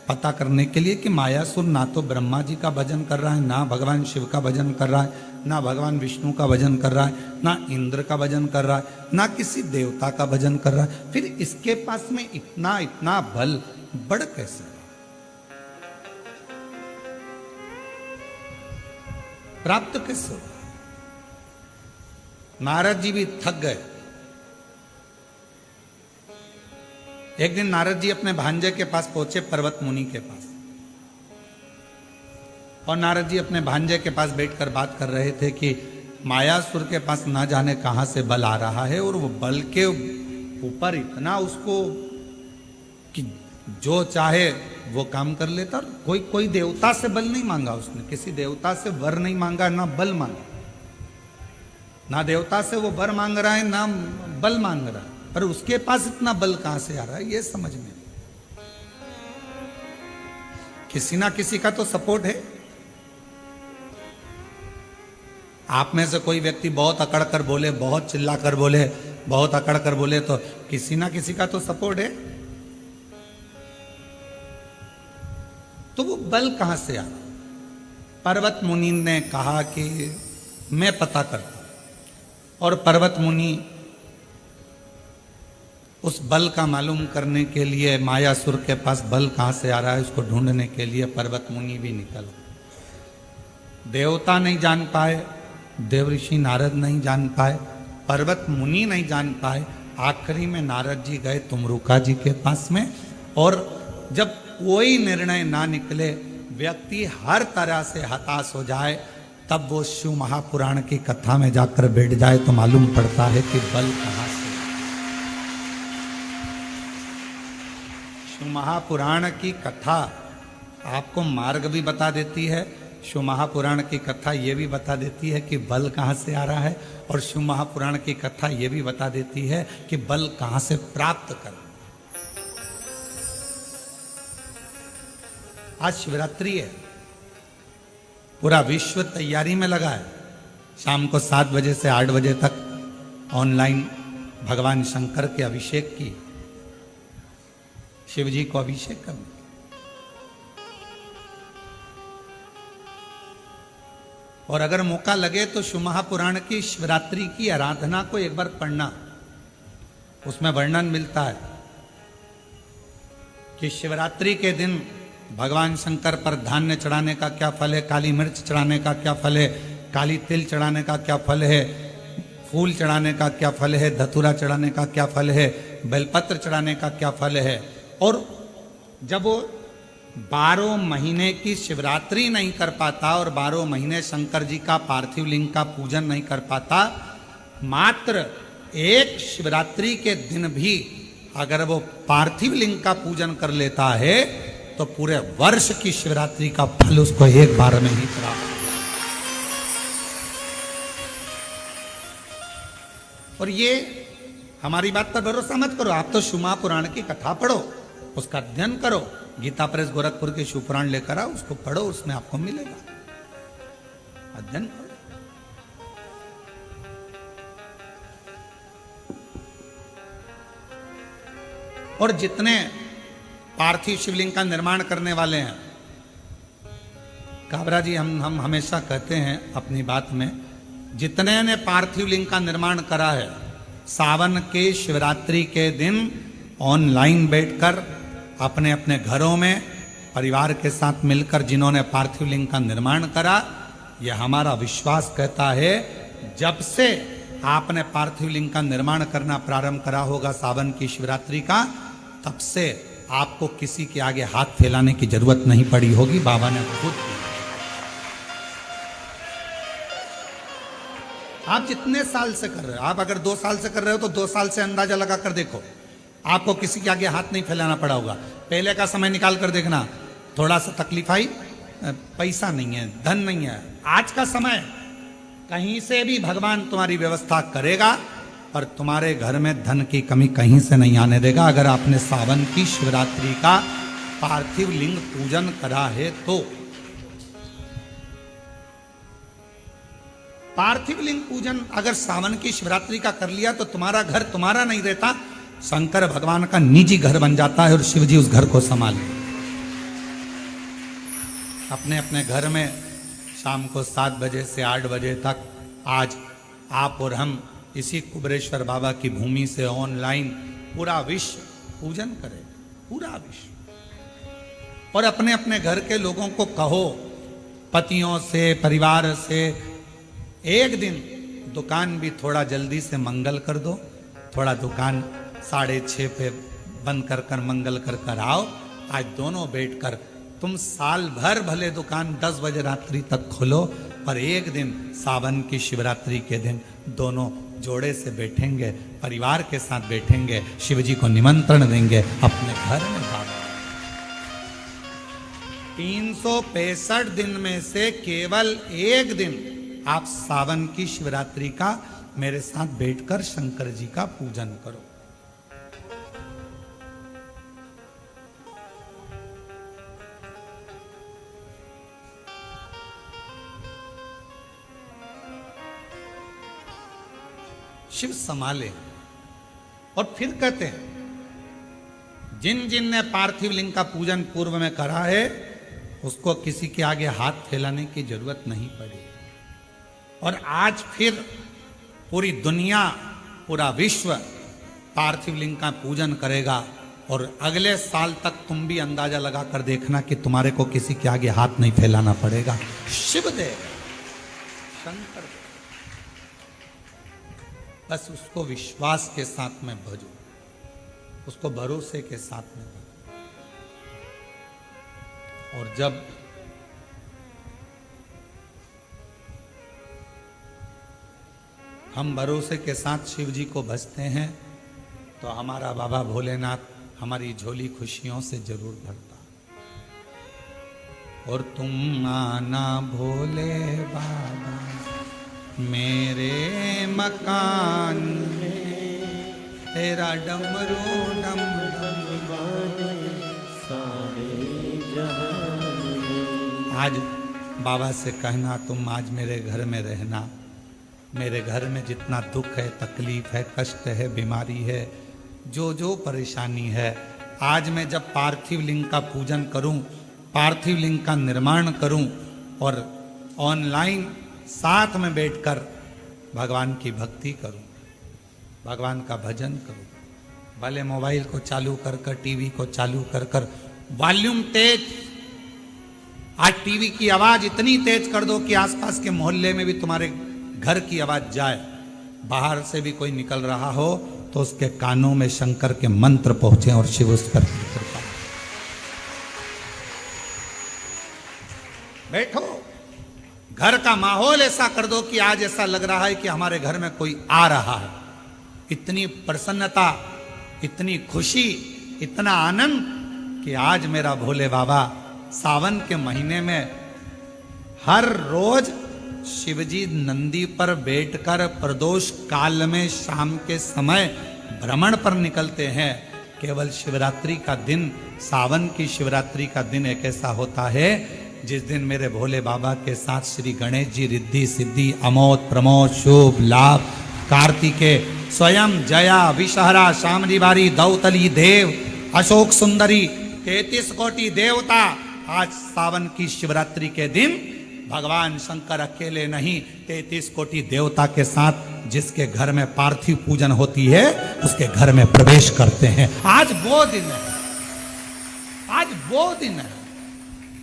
Speaker 1: पता करने के लिए कि मायासुर ना तो ब्रह्मा जी का भजन कर रहा है, ना भगवान शिव का भजन कर रहा है, ना भगवान विष्णु का भजन कर रहा है, ना इंद्र का भजन कर रहा है, ना किसी देवता का भजन कर रहा है। फिर इसके पास में इतना बल बढ़ कैसे, प्राप्त कैसे हो। नारद जी भी थक गए। एक दिन नारद जी अपने भांजे के पास पहुंचे, पर्वत मुनि के पास, और नारद जी अपने भांजे के पास बैठकर बात कर रहे थे कि मायासुर के पास ना जाने कहां से बल आ रहा है, और वो बल के ऊपर इतना उसको कि जो चाहे वो काम कर लेता। कोई देवता से बल नहीं मांगा उसने, किसी देवता से वर नहीं मांगा, ना बल मांगा, ना देवता से वो वर मांग रहा है, ना बल मांग रहा है, पर उसके पास इतना बल कहां से आ रहा है ये समझ में। किसी ना किसी का तो सपोर्ट है। आप में से कोई व्यक्ति बहुत अकड़ कर बोले, बहुत चिल्ला कर बोले, बहुत अकड़ कर बोले, तो किसी ना किसी का तो सपोर्ट है। तो वो बल कहां से आ रहा। पर्वत मुनि ने कहा कि मैं पता करता, और पर्वत मुनि उस बल का मालूम करने के लिए, मायासुर के पास बल कहां से आ रहा है उसको ढूंढने के लिए पर्वत मुनि भी निकल। देवता नहीं जान पाए, देवऋषि नारद नहीं जान पाए, पर्वत मुनि नहीं जान पाए। आखिरी में नारद जी गए तुमरुका जी के पास में, और जब कोई निर्णय ना निकले, व्यक्ति हर तरह से हताश हो जाए, तब वो शिव महापुराण की कथा में जाकर बैठ जाए तो मालूम पड़ता है कि बल कहां से। शिव महापुराण की कथा आपको मार्ग भी बता देती है, शिव महापुराण की कथा ये भी बता देती है कि बल कहां से आ रहा है, और शिव महापुराण की कथा ये भी बता देती है कि बल कहां से प्राप्त करना। आज शिवरात्रि है, पूरा विश्व तैयारी में लगा है। शाम को 7 बजे से 8 बजे तक ऑनलाइन भगवान शंकर के अभिषेक की, शिव जी को अभिषेक करना। और अगर मौका लगे तो शिव महापुराण की शिवरात्रि की आराधना को एक बार पढ़ना, उसमें वर्णन मिलता है कि शिवरात्रि के दिन भगवान शंकर पर धान्य चढ़ाने का क्या फल है, काली मिर्च चढ़ाने का क्या फल है, काली तिल चढ़ाने का क्या फल है, फूल चढ़ाने का क्या फल है, धतूरा चढ़ाने का क्या फल है, बेलपत्र चढ़ाने का क्या फल है। और जब वो 12 महीने की शिवरात्रि नहीं कर पाता और 12 महीने शंकर जी का पार्थिव लिंग का पूजन नहीं कर पाता, मात्र एक शिवरात्रि के दिन भी अगर वो पार्थिव लिंग का पूजन कर लेता है तो पूरे वर्ष की शिवरात्रि का फल उसको एक बार में ही प्राप्त। और ये हमारी बात पर भरोसा मत करो, आप तो शिव महापुराण की कथा पढ़ो, उसका अध्ययन करो, गीता प्रेस गोरखपुर के शिवपुराण लेकर आओ, उसको पढ़ो, उसमें आपको मिलेगा, अध्ययन करो। और जितने पार्थिव शिवलिंग का निर्माण करने वाले हैं, काबरा जी हम हमेशा कहते हैं अपनी बात में, जितने ने पार्थिव लिंग का निर्माण करा है, सावन के शिवरात्रि के दिन ऑनलाइन बैठकर अपने अपने घरों में परिवार के साथ मिलकर जिन्होंने पार्थिव लिंग का निर्माण करा, यह हमारा विश्वास कहता है, जब से आपने पार्थिव लिंग का निर्माण करना प्रारंभ करा होगा सावन की शिवरात्रि का, तब से आपको किसी के आगे हाथ फैलाने की जरूरत नहीं पड़ी होगी। बाबा ने खुद, आप जितने साल से कर रहे हो, आप अगर 2 साल से कर रहे हो तो 2 साल से अंदाजा लगा कर देखो, आपको किसी के आगे हाथ नहीं फैलाना पड़ा होगा। पहले का समय निकाल कर देखना, थोड़ा सा तकलीफ आई, पैसा नहीं है, धन नहीं है। आज का समय कहीं से भी भगवान तुम्हारी व्यवस्था करेगा और तुम्हारे घर में धन की कमी कहीं से नहीं आने देगा, अगर आपने सावन की शिवरात्रि का पार्थिव लिंग पूजन करा है तो। पार्थिव लिंग पूजन अगर सावन की शिवरात्रि का कर लिया तो तुम्हारा घर तुम्हारा नहीं रहता, शंकर भगवान का निजी घर बन जाता है और शिव जी उस घर को संभाले। अपने अपने घर में शाम को 7 बजे से 8 बजे तक आज आप और हम इसी कुबरेश्वर बाबा की भूमि से ऑनलाइन पूरा विश्व पूजन करे, पूरा विश्व। और अपने अपने घर के लोगों को कहो, पतियों से, परिवार से, एक दिन दुकान भी थोड़ा जल्दी से मंगल कर दो, थोड़ा दुकान 6:30 पे बंद कर कर मंगल कर कर आओ। आज दोनों बैठकर, तुम साल भर भले दुकान 10 बजे रात्रि तक खोलो, पर एक दिन सावन की शिवरात्रि के दिन दोनों जोड़े से बैठेंगे, परिवार के साथ बैठेंगे, शिव जी को निमंत्रण देंगे अपने घर में। 365 दिन में से केवल एक दिन आप सावन की शिवरात्रि का मेरे साथ बैठकर शंकर जी का पूजन करो। शिव संभाले। और फिर कहते हैं, जिन जिन ने पार्थिव लिंग का पूजन पूर्व में करा है, उसको किसी के आगे हाथ फैलाने की जरूरत नहीं पड़ी। और आज फिर पूरी दुनिया, पूरा विश्व पार्थिव लिंग का पूजन करेगा। और अगले साल तक तुम भी अंदाजा लगा कर देखना कि तुम्हारे को किसी के आगे हाथ नहीं फैलाना पड़ेगा। शिव दे, शंकर दे, बस उसको विश्वास के साथ में भजो, उसको भरोसे के साथ में भजो। और जब हम भरोसे के साथ शिव जी को भजते हैं तो हमारा बाबा भोलेनाथ हमारी झोली खुशियों से जरूर भरता। और तुम आना भोले बाबा मेरे मकान में, तेरा डमरू डम डम बाजे सारे जहां। आज बाबा से कहना, तुम आज मेरे घर में रहना, मेरे घर में जितना दुख है, तकलीफ है, कष्ट है, बीमारी है, जो जो परेशानी है, आज मैं जब पार्थिव लिंग का पूजन करूं, पार्थिव लिंग का निर्माण करूं और ऑनलाइन साथ में बैठकर भगवान की भक्ति करूं, भगवान का भजन करूं। भले मोबाइल को चालू कर कर, टीवी को चालू कर कर, वॉल्यूम तेज, आज टीवी की आवाज इतनी तेज कर दो कि आसपास के मोहल्ले में भी तुम्हारे घर की आवाज जाए। बाहर से भी कोई निकल रहा हो तो उसके कानों में शंकर के मंत्र पहुंचे और शिव उस पर कृपा। बैठो, घर का माहौल ऐसा कर दो कि आज ऐसा लग रहा है कि हमारे घर में कोई आ रहा है। इतनी प्रसन्नता, इतनी खुशी, इतना आनंद कि आज मेरा भोले बाबा सावन के महीने में हर रोज शिवजी नंदी पर बैठकर प्रदोष काल में शाम के समय भ्रमण पर निकलते हैं। केवल शिवरात्रि का दिन सावन की शिवरात्रि का दिन एक ऐसा होता है जिस दिन मेरे भोले बाबा के साथ श्री गणेश जी रिद्धि सिद्धि अमोद प्रमोद शुभ लाभ कार्तिकेय स्वयं जया विषहरा शामली बारी दौतली देव अशोक सुंदरी 33 कोटि देवता आज सावन की शिवरात्रि के दिन भगवान शंकर अकेले नहीं 33 कोटि देवता के साथ जिसके घर में पार्थिव पूजन होती है उसके घर में प्रवेश करते हैं। आज वो दिन है, आज वो दिन है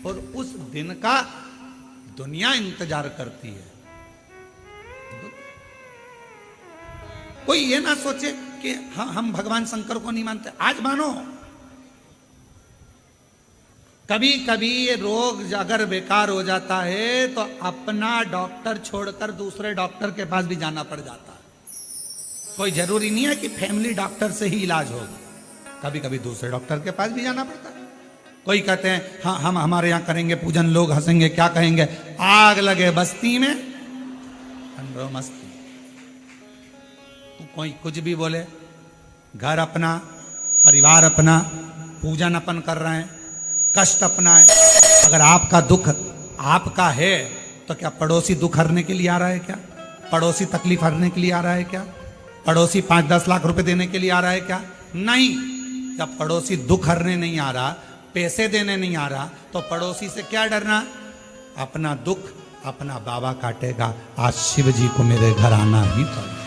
Speaker 1: और उस दिन का दुनिया इंतजार करती है। कोई ये ना सोचे कि हम भगवान शंकर को नहीं मानते, आज मानो। कभी कभी ये रोग अगर बेकार हो जाता है तो अपना डॉक्टर छोड़कर दूसरे डॉक्टर के पास भी जाना पड़ जाता है। कोई जरूरी नहीं है कि फैमिली डॉक्टर से ही इलाज होगा, कभी कभी दूसरे डॉक्टर के पास भी जाना पड़ता है। कोई कहते हैं हाँ हम हमारे यहाँ करेंगे पूजन, लोग हंसेंगे, क्या कहेंगे, आग लगे बस्ती में ठंडो मस्ती। कोई कुछ भी बोले, घर अपना, परिवार अपना, पूजन अपन कर रहे हैं, कष्ट अपना है। अगर आपका दुख आपका है तो क्या पड़ोसी दुख हरने के लिए आ रहा है क्या? पड़ोसी तकलीफ हरने के लिए आ रहा है क्या? पड़ोसी 5-10 लाख रुपए देने के लिए आ रहा है क्या? नहीं। जब पड़ोसी दुख हरने नहीं आ रहा, पैसे देने नहीं आ रहा, तो पड़ोसी से क्या डरना? अपना दुख अपना बाबा काटेगा। आज शिव जी को मेरे घर आना ही पड़ेगा।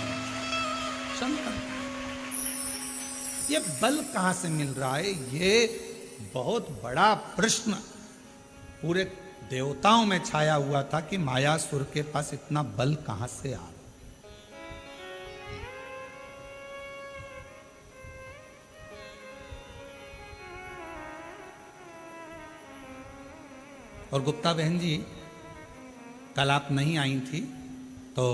Speaker 1: ये बल कहां से मिल रहा है? ये बहुत बड़ा प्रश्न पूरे देवताओं में छाया हुआ था कि मायासुर के पास इतना बल कहां से आ। और गुप्ता बहन जी, कल आप नहीं आई थी तो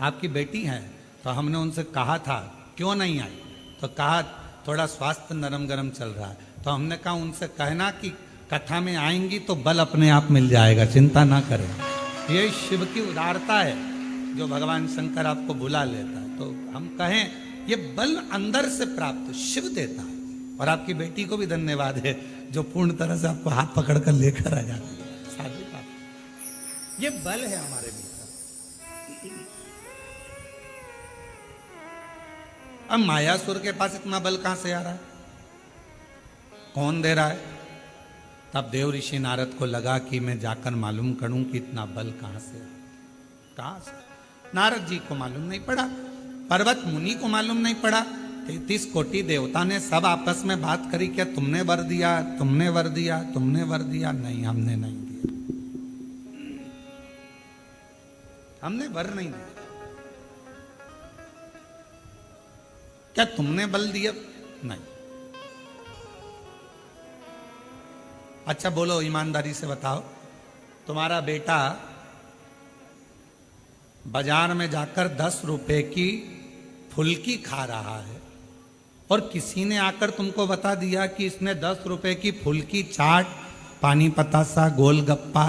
Speaker 1: आपकी बेटी हैं, तो हमने उनसे कहा था क्यों नहीं आई, तो कहा थोड़ा स्वास्थ्य नरम गरम चल रहा है। तो हमने कहा उनसे कहना कि कथा में आएंगी तो बल अपने आप मिल जाएगा, चिंता ना करें। ये शिव की उदारता है जो भगवान शंकर आपको बुला लेता है। तो हम कहें ये बल अंदर से प्राप्त शिव देता है। और आपकी बेटी को भी धन्यवाद है जो पूर्ण तरह से आपको हाथ पकड़कर लेकर आ जाती है। साधु बात, ये बल है हमारे भीतर। अब मायासुर के पास इतना बल कहां से आ रहा है? कौन दे रहा है? तब देव ऋषि नारद को लगा कि मैं जाकर मालूम करूं कि इतना बल कहां से आ, कहां से। नारद जी को मालूम नहीं पड़ा, पर्वत मुनि को मालूम नहीं पड़ा, 33 कोटि देवता ने सब आपस में बात करी, क्या तुमने वर दिया, तुमने वर दिया, तुमने वर दिया? नहीं, हमने नहीं दिया, हमने वर नहीं दिया। क्या तुमने बल दिया? नहीं। अच्छा बोलो, ईमानदारी से बताओ, तुम्हारा बेटा बाजार में जाकर 10 रुपए की फुल्की खा रहा है और किसी ने आकर तुमको बता दिया कि इसने 10 रुपए की फुल्की, चाट, पानी पतासा, गोलगप्पा,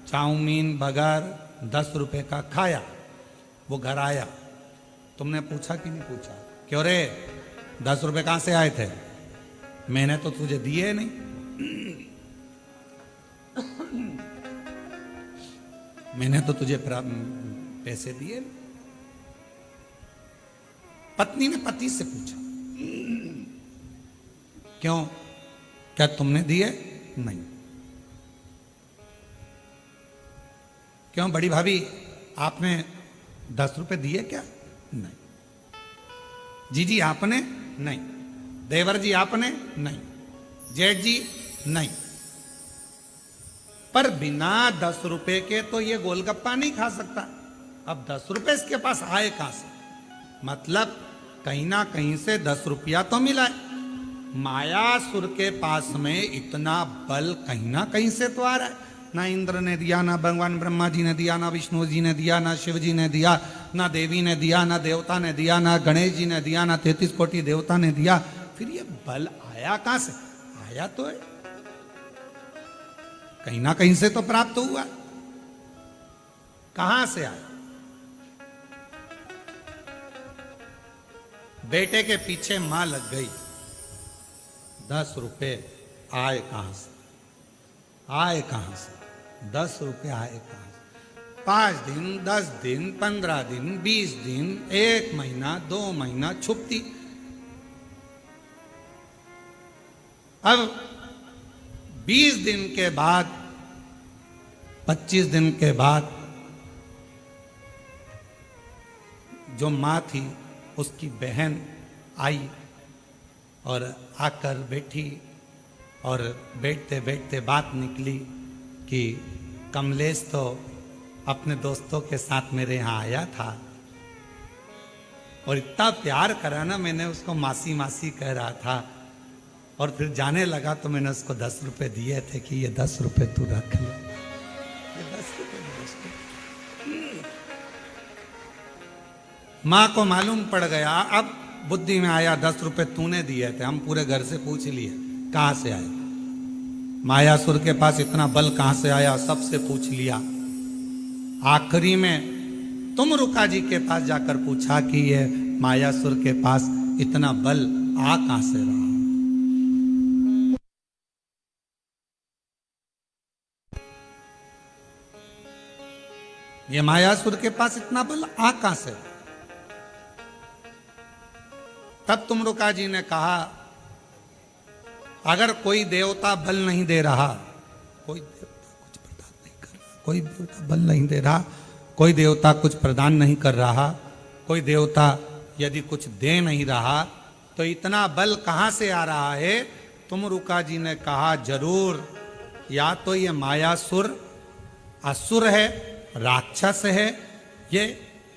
Speaker 1: चाउमीन, बर्गर 10 रुपए का खाया। वो घर आया, तुमने पूछा कि नहीं पूछा, क्यों रे 10 रुपए कहां से आए थे? मैंने तो तुझे दिए नहीं। मैंने तो तुझे पैसे दिए। पत्नी ने पति से पूछा, क्यों, क्या तुमने दिए? नहीं। क्यों बड़ी भाभी, आपने 10 रुपए दिए क्या? नहीं। जीजी आपने? नहीं। देवर जी आपने? नहीं। जेठ जी? नहीं। पर बिना 10 रुपए के तो ये गोलगप्पा नहीं खा सकता। अब 10 रुपए इसके पास आए कहां से? मतलब कहीं ना कहीं से 10 रुपया तो मिला है। मायासुर के पास में इतना बल कहीं ना कहीं से तो आ रहा है। ना इंद्र ने दिया, ना भगवान ब्रह्मा जी ने दिया, ना विष्णु जी ने दिया, ना शिव जी ने दिया, ना देवी ने दिया, ना देवता ने दिया, ना गणेश जी ने दिया, ना 33 कोटि देवता ने दिया। फिर ये बल आया कहां से? आया तो है, कहीं ना कहीं से तो प्राप्त हुआ। कहां से आया? बेटे के पीछे मां लग गई, 10 रुपये आए कहाँ से? आए कहाँ से? 10 रुपये आए कहाँ से? 5 दिन, 10 दिन, 15 दिन, 20 दिन, 1 महीना, 2 महीना छुपती। अब 20 दिन के बाद, 25 दिन के बाद जो माँ थी उसकी बहन आई और आकर बैठी और बैठते बैठते बात निकली कि कमलेश तो अपने दोस्तों के साथ मेरे यहाँ आया था और इतना प्यार करा ना, मैंने उसको मासी मासी कह रहा था और फिर जाने लगा तो मैंने उसको 10 रुपए दिए थे कि ये 10 रुपए तू रख ले। ये 10 रुपए माँ को मालूम पड़ गया, अब बुद्धि में आया 10 रुपए तूने दिए थे। हम पूरे घर से पूछ लिए कहां से आए, मायासुर के पास इतना बल कहां से आया, सबसे पूछ लिया। आखिरी में तुमरुका जी के पास जाकर पूछा कि ये मायासुर के पास इतना बल आ कहां से रहा। ये मायासुर के पास इतना बल आ कहां से? तब तुमरुका जी ने कहा, अगर कोई देवता बल नहीं दे रहा, कोई देवता कुछ प्रदान नहीं कर रहा, कोई देवता बल नहीं दे रहा, कोई देवता कुछ प्रदान नहीं कर रहा, कोई देवता यदि कुछ दे नहीं रहा, तो इतना बल कहां से आ रहा है? तुमरुका जी ने कहा, जरूर या तो ये मायासुर असुर है, राक्षस है, ये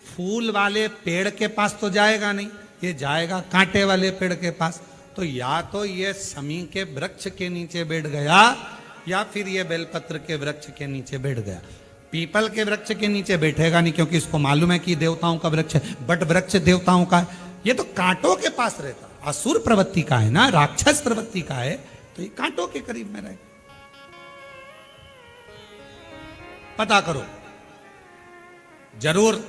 Speaker 1: फूल वाले पेड़ के पास तो जाएगा नहीं, ये जाएगा कांटे वाले पेड़ के पास। तो या तो ये शमी के वृक्ष के नीचे बैठ गया या फिर ये बेलपत्र के वृक्ष के नीचे बैठ गया। पीपल के वृक्ष के नीचे बैठेगा नहीं क्योंकि इसको मालूम है कि देवताओं का वृक्ष है, बट वृक्ष देवताओं का है, ये तो कांटों के पास रहता। असुर प्रवृत्ति का है ना, राक्षस प्रवृत्ति का है, तो ये कांटों के करीब में रहेगा। पता करो, जरूर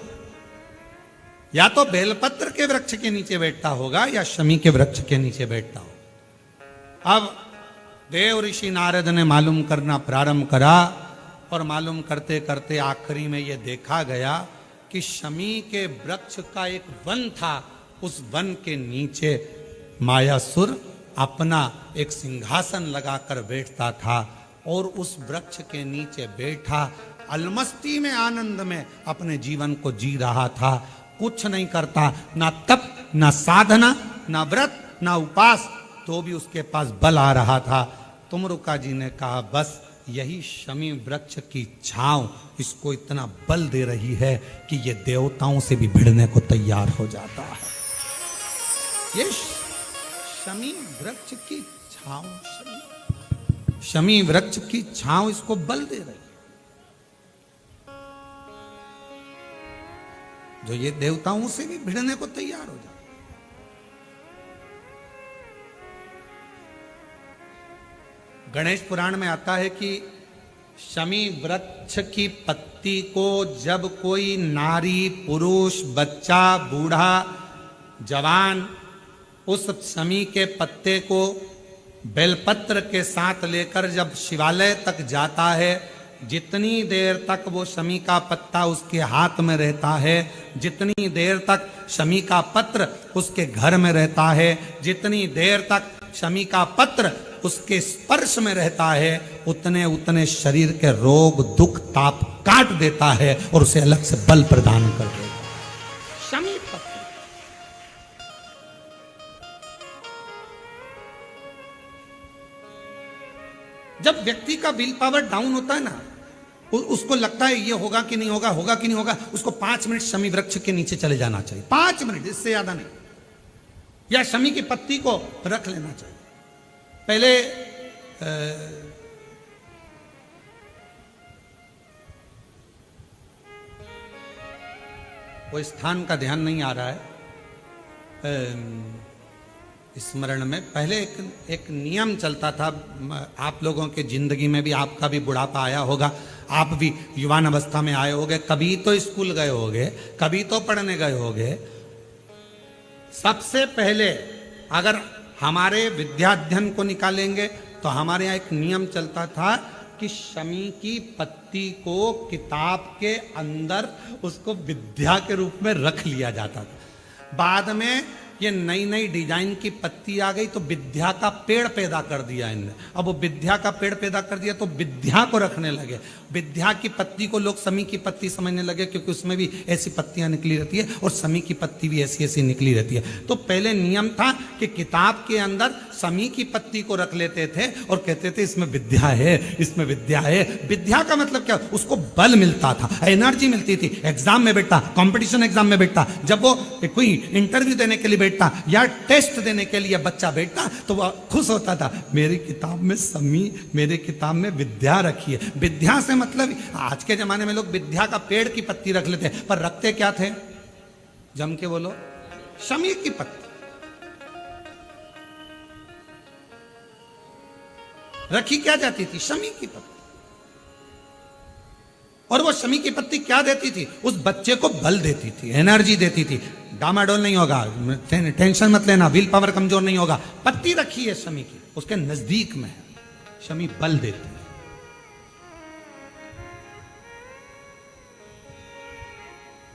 Speaker 1: या तो बेलपत्र के वृक्ष के नीचे बैठता होगा या शमी के वृक्ष के नीचे बैठता होगा। अब देव ऋषि नारद ने मालूम करना प्रारंभ करा और मालूम करते करते आखिरी में यह देखा गया कि शमी के वृक्ष का एक वन था, उस वन के नीचे मायासुर अपना एक सिंहासन लगाकर बैठता था और उस वृक्ष के नीचे बैठा अलमस्ती में, आनंद में अपने जीवन को जी रहा था। कुछ नहीं करता, ना तप, ना साधना, ना व्रत, ना उपास, तो भी उसके पास बल आ रहा था। तुमरुका जी ने कहा, बस यही शमी वृक्ष की छांव इसको इतना बल दे रही है कि ये देवताओं से भी भिड़ने को तैयार हो जाता है। ये शमी वृक्ष की छांव, शमी वृक्ष की छांव इसको बल दे रही है, जो ये देवताओं से भी भिड़ने को तैयार हो जाता। गणेश पुराण में आता है कि शमी वृक्ष की पत्ती को जब कोई नारी, पुरुष, बच्चा, बूढ़ा, जवान उस शमी के पत्ते को बेलपत्र के साथ लेकर जब शिवालय तक जाता है, जितनी देर तक वो शमी का पत्ता उसके हाथ में रहता है, जितनी देर तक शमी का पत्र उसके घर में रहता है, जितनी देर तक शमी का पत्र उसके स्पर्श में रहता है, उतने उतने शरीर के रोग, दुख, ताप काट देता है और उसे अलग से बल प्रदान कर देता है। शमी पत्र जब व्यक्ति का विल पावर डाउन होता है ना, उसको लगता है ये होगा कि नहीं होगा, होगा कि नहीं होगा, उसको 5 मिनट शमी वृक्ष के नीचे चले जाना चाहिए, 5 मिनट, इससे ज्यादा नहीं, या शमी की पत्ती को रख लेना चाहिए। पहले वो स्थान का ध्यान नहीं आ रहा है स्मरण में, पहले एक नियम चलता था, आप लोगों के जिंदगी में भी, आपका भी बुढ़ापा आया होगा, आप भी युवान अवस्था में आए होंगे, कभी तो स्कूल गए होंगे, कभी तो पढ़ने गए होंगे। सबसे पहले अगर हमारे विद्याध्ययन को निकालेंगे तो हमारे यहाँ एक नियम चलता था कि शमी की पत्ती को किताब के अंदर उसको विद्या के रूप में रख लिया जाता था। बाद में ये नई नई डिजाइन की पत्ती आ गई तो विद्या का पेड़ पैदा कर दिया इनने। अब वो विद्या का पेड़ पैदा कर दिया तो विद्या को रखने लगे। विद्या की पत्ती को लोग समी की पत्ती समझने लगे क्योंकि उसमें भी ऐसी पत्तियां निकली रहती है और समी की पत्ती भी ऐसी ऐसी निकली रहती है। तो पहले नियम था कि किताब के अंदर समी की पत्ती को रख लेते थे और कहते थे इसमें विद्या है, इसमें विद्या है। विद्या का मतलब क्या? उसको बल मिलता था, एनर्जी मिलती थी। एग्जाम में बैठता, कंपटीशन एग्जाम में बैठता, जब वो कोई इंटरव्यू देने के लिए बैठता या टेस्ट देने के लिए बच्चा बैठता तो वह खुश होता था, मेरी किताब में समी, मेरे किताब में विद्या रखी है। विद्या से मतलब आज के जमाने में लोग विद्या का पेड़ की पत्ती रख लेते पर रखते क्या थे? जम के बोलो, शमी की पत्ती रखी क्या जाती थी? शमी की पत्ती। और वो शमी की पत्ती क्या देती थी? उस बच्चे को बल देती थी, एनर्जी देती थी। डामाडोल नहीं होगा, टेंशन मत लेना, विल पावर कमजोर नहीं होगा। पत्ती रखी है शमी की, उसके नजदीक में है, शमी बल देती है।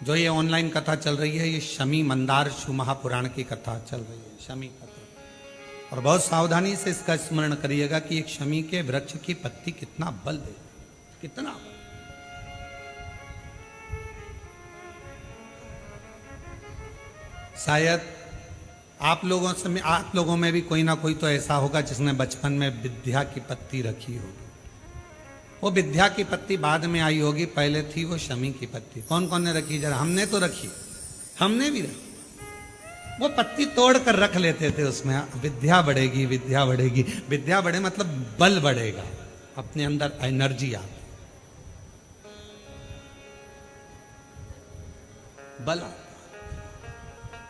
Speaker 1: जो ये ऑनलाइन कथा चल रही है, ये शमी मंदार शिव महापुराण की कथा चल रही है, शमी कथा। और बहुत सावधानी से इसका स्मरण करिएगा कि एक शमी के वृक्ष की पत्ती कितना बल दे, कितना बल। शायद आप लोगों में भी कोई ना कोई तो ऐसा होगा जिसने बचपन में विद्या की पत्ती रखी होगी। वो विद्या की पत्ती बाद में आई होगी, पहले थी वो शमी की पत्ती। कौन कौन ने रखी? जरा हमने तो रखी, हमने भी रखी। वो पत्ती तोड़ कर रख लेते थे, उसमें विद्या बढ़ेगी, विद्या बढ़ेगी। विद्या बढ़े मतलब बल बढ़ेगा, अपने अंदर एनर्जी आ, बल।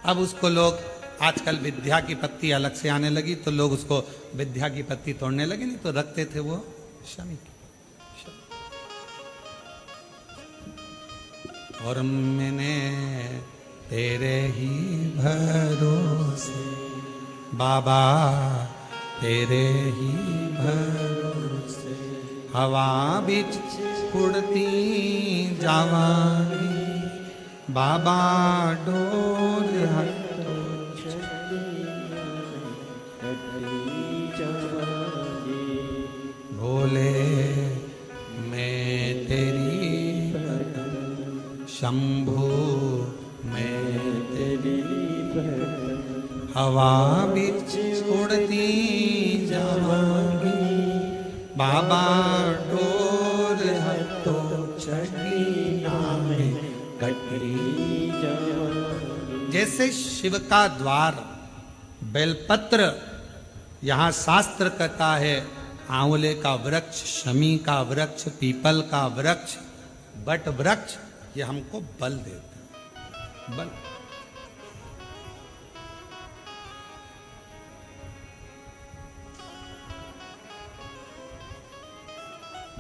Speaker 1: अब उसको लोग आजकल विद्या की पत्ती अलग से आने लगी तो लोग उसको विद्या की पत्ती तोड़ने लगे, नहीं तो रखते थे वो शमी की। और मैंने तेरे ही भरोसे बाबा, तेरे ही भरोसे हवा बिच उड़ती जावांगी बाबा, डोल हटो भोले, मैं तेरी शंभू, मैं तेरी हवा बिच उड़ती जावांगी बाबा, डोल हटो चढ़ी नामे कटरी। जैसे शिव का द्वार बेलपत्र, यहां शास्त्र कहता है आंवले का वृक्ष, शमी का वृक्ष, पीपल का वृक्ष, बट वृक्ष, ये हमको बल देता है, बल।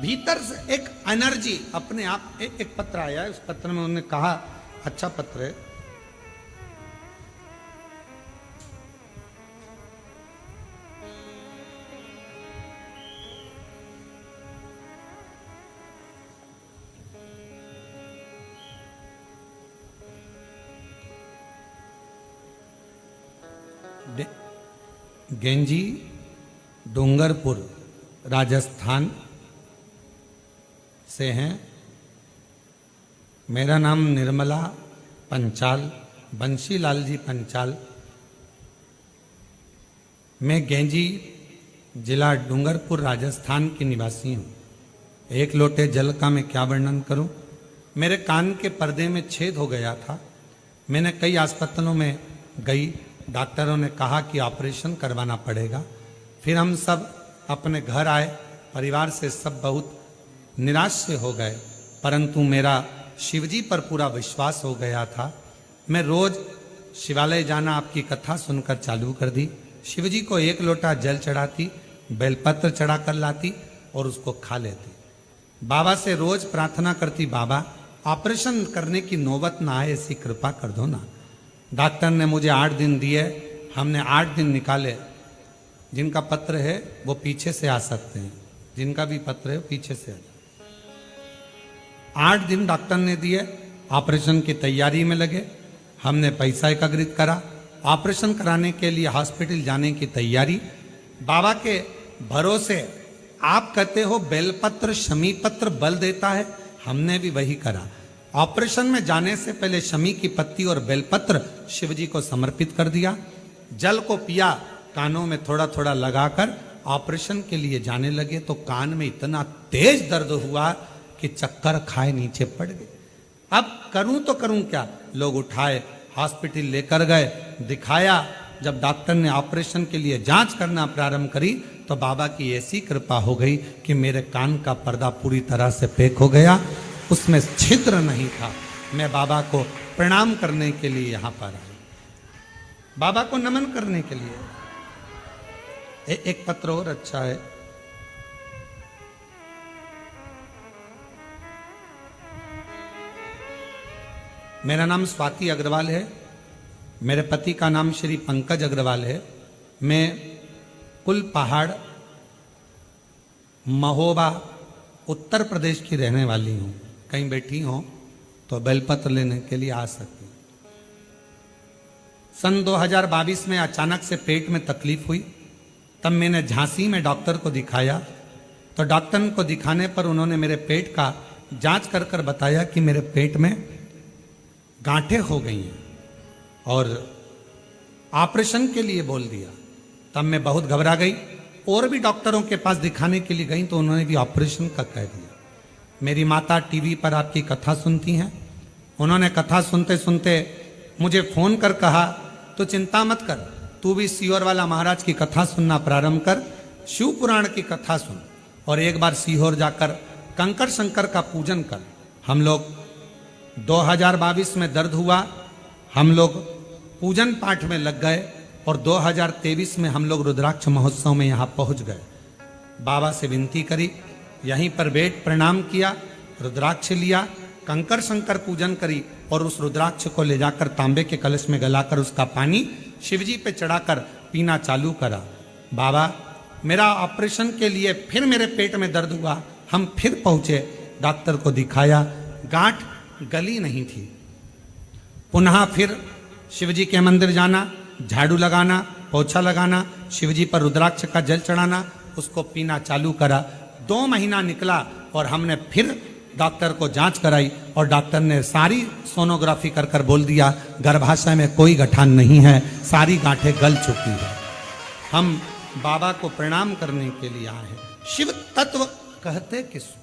Speaker 1: भीतर से एक एनर्जी अपने आप। एक पत्र आया है, उस पत्र में उन्होंने कहा, अच्छा पत्र है, गेंजी डूंगरपुर राजस्थान से हैं। मेरा नाम निर्मला पंचाल, बंशीलाल जी पंचाल। मैं गेंजी जिला डूंगरपुर राजस्थान की निवासी हूँ। एक लोटे जल का मैं क्या वर्णन करूँ। मेरे कान के पर्दे में छेद हो गया था। मैंने कई अस्पतालों में गई, डॉक्टरों ने कहा कि ऑपरेशन करवाना पड़ेगा। फिर हम सब अपने घर आए, परिवार से सब बहुत निराश से हो गए, परंतु मेरा शिवजी पर पूरा विश्वास हो गया था। मैं रोज शिवालय जाना, आपकी कथा सुनकर चालू कर दी। शिवजी को एक लोटा जल चढ़ाती, बेलपत्र चढ़ा कर लाती और उसको खा लेती। बाबा से रोज प्रार्थना करती, बाबा ऑपरेशन करने की नौबत ना आए, ऐसी कृपा कर दो ना। डॉक्टर ने मुझे 8 दिन दिए, हमने 8 दिन निकाले, जिनका पत्र है वो पीछे से आ सकते हैं, जिनका भी पत्र है पीछे से आ जाए। 8 दिन डॉक्टर ने दिए, ऑपरेशन की तैयारी में लगे। हमने पैसा एकत्रित करा, ऑपरेशन कराने के लिए हॉस्पिटल जाने की तैयारी। बाबा के भरोसे आप कहते हो बेलपत्र शमी पत्र बल देता है, हमने भी वही करा। ऑपरेशन में जाने से पहले शमी की पत्ती और बेलपत्र शिव जी को समर्पित कर दिया। जल को पिया, कानों में थोड़ा थोड़ा लगाकर ऑपरेशन के लिए जाने लगे तो कान में इतना तेज दर्द हुआ कि चक्कर खाए नीचे पड़ गए। अब करूं तो करूं क्या? लोग उठाए, हॉस्पिटल लेकर गए, दिखाया। जब डॉक्टर ने ऑपरेशन के लिए जांच करना प्रारंभ करी तो बाबा की ऐसी कृपा हो गई कि मेरे कान का पर्दा पूरी तरह से पैक हो गया, उसमें छिद्र नहीं था। मैं बाबा को प्रणाम करने के लिए यहां पर आया, बाबा को नमन करने के लिए। एक पत्र और अच्छा है। मेरा नाम स्वाति अग्रवाल है, मेरे पति का नाम श्री पंकज अग्रवाल है। मैं कुल पहाड़ महोबा उत्तर प्रदेश की रहने वाली हूँ। कहीं बैठी हो तो बेलपत्र लेने के लिए आ सकती हूँ। सन 2022 में अचानक से पेट में तकलीफ हुई, तब मैंने झांसी में डॉक्टर को दिखाया। तो डॉक्टर को दिखाने पर उन्होंने मेरे पेट का जांच कर कर बताया कि मेरे पेट में गांठें हो गई हैं और ऑपरेशन के लिए बोल दिया। तब मैं बहुत घबरा गई, और भी डॉक्टरों के पास दिखाने के लिए गई तो उन्होंने भी ऑपरेशन का कह दिया। मेरी माता टीवी पर आपकी कथा सुनती हैं, उन्होंने कथा सुनते सुनते मुझे फोन कर कहा तो चिंता मत कर, तू भी सीहोर वाला महाराज की कथा सुनना प्रारंभ कर, शिव पुराण की कथा सुन और एक बार सीहोर जाकर कंकर शंकर का पूजन कर। हम लोग 2022 में दर्द हुआ, हम लोग पूजन पाठ में लग गए और 2023 में हम लोग रुद्राक्ष महोत्सव में यहाँ पहुँच गए। बाबा से विनती करी, यहीं पर बैठ प्रणाम किया, रुद्राक्ष लिया, कंकर शंकर पूजन करी और उस रुद्राक्ष को ले जाकर तांबे के कलश में गलाकर उसका पानी शिवजी पे चढ़ाकर पीना चालू करा। बाबा, मेरा ऑपरेशन के लिए फिर मेरे पेट में दर्द हुआ, हम फिर पहुंचे, डॉक्टर को दिखाया, गांठ गली नहीं थी। पुनः फिर शिवजी के मंदिर जाना, झाड़ू लगाना, पोछा लगाना, शिवजी पर रुद्राक्ष का जल चढ़ाना, उसको पीना चालू करा। 2 महीना निकला और हमने फिर डॉक्टर को जांच कराई और डॉक्टर ने सारी सोनोग्राफी कर कर बोल दिया गर्भाशय में कोई गठान नहीं है, सारी गांठें गल चुकी है। हम बाबा को प्रणाम करने के लिए आए हैं। शिव तत्व कहते किसको?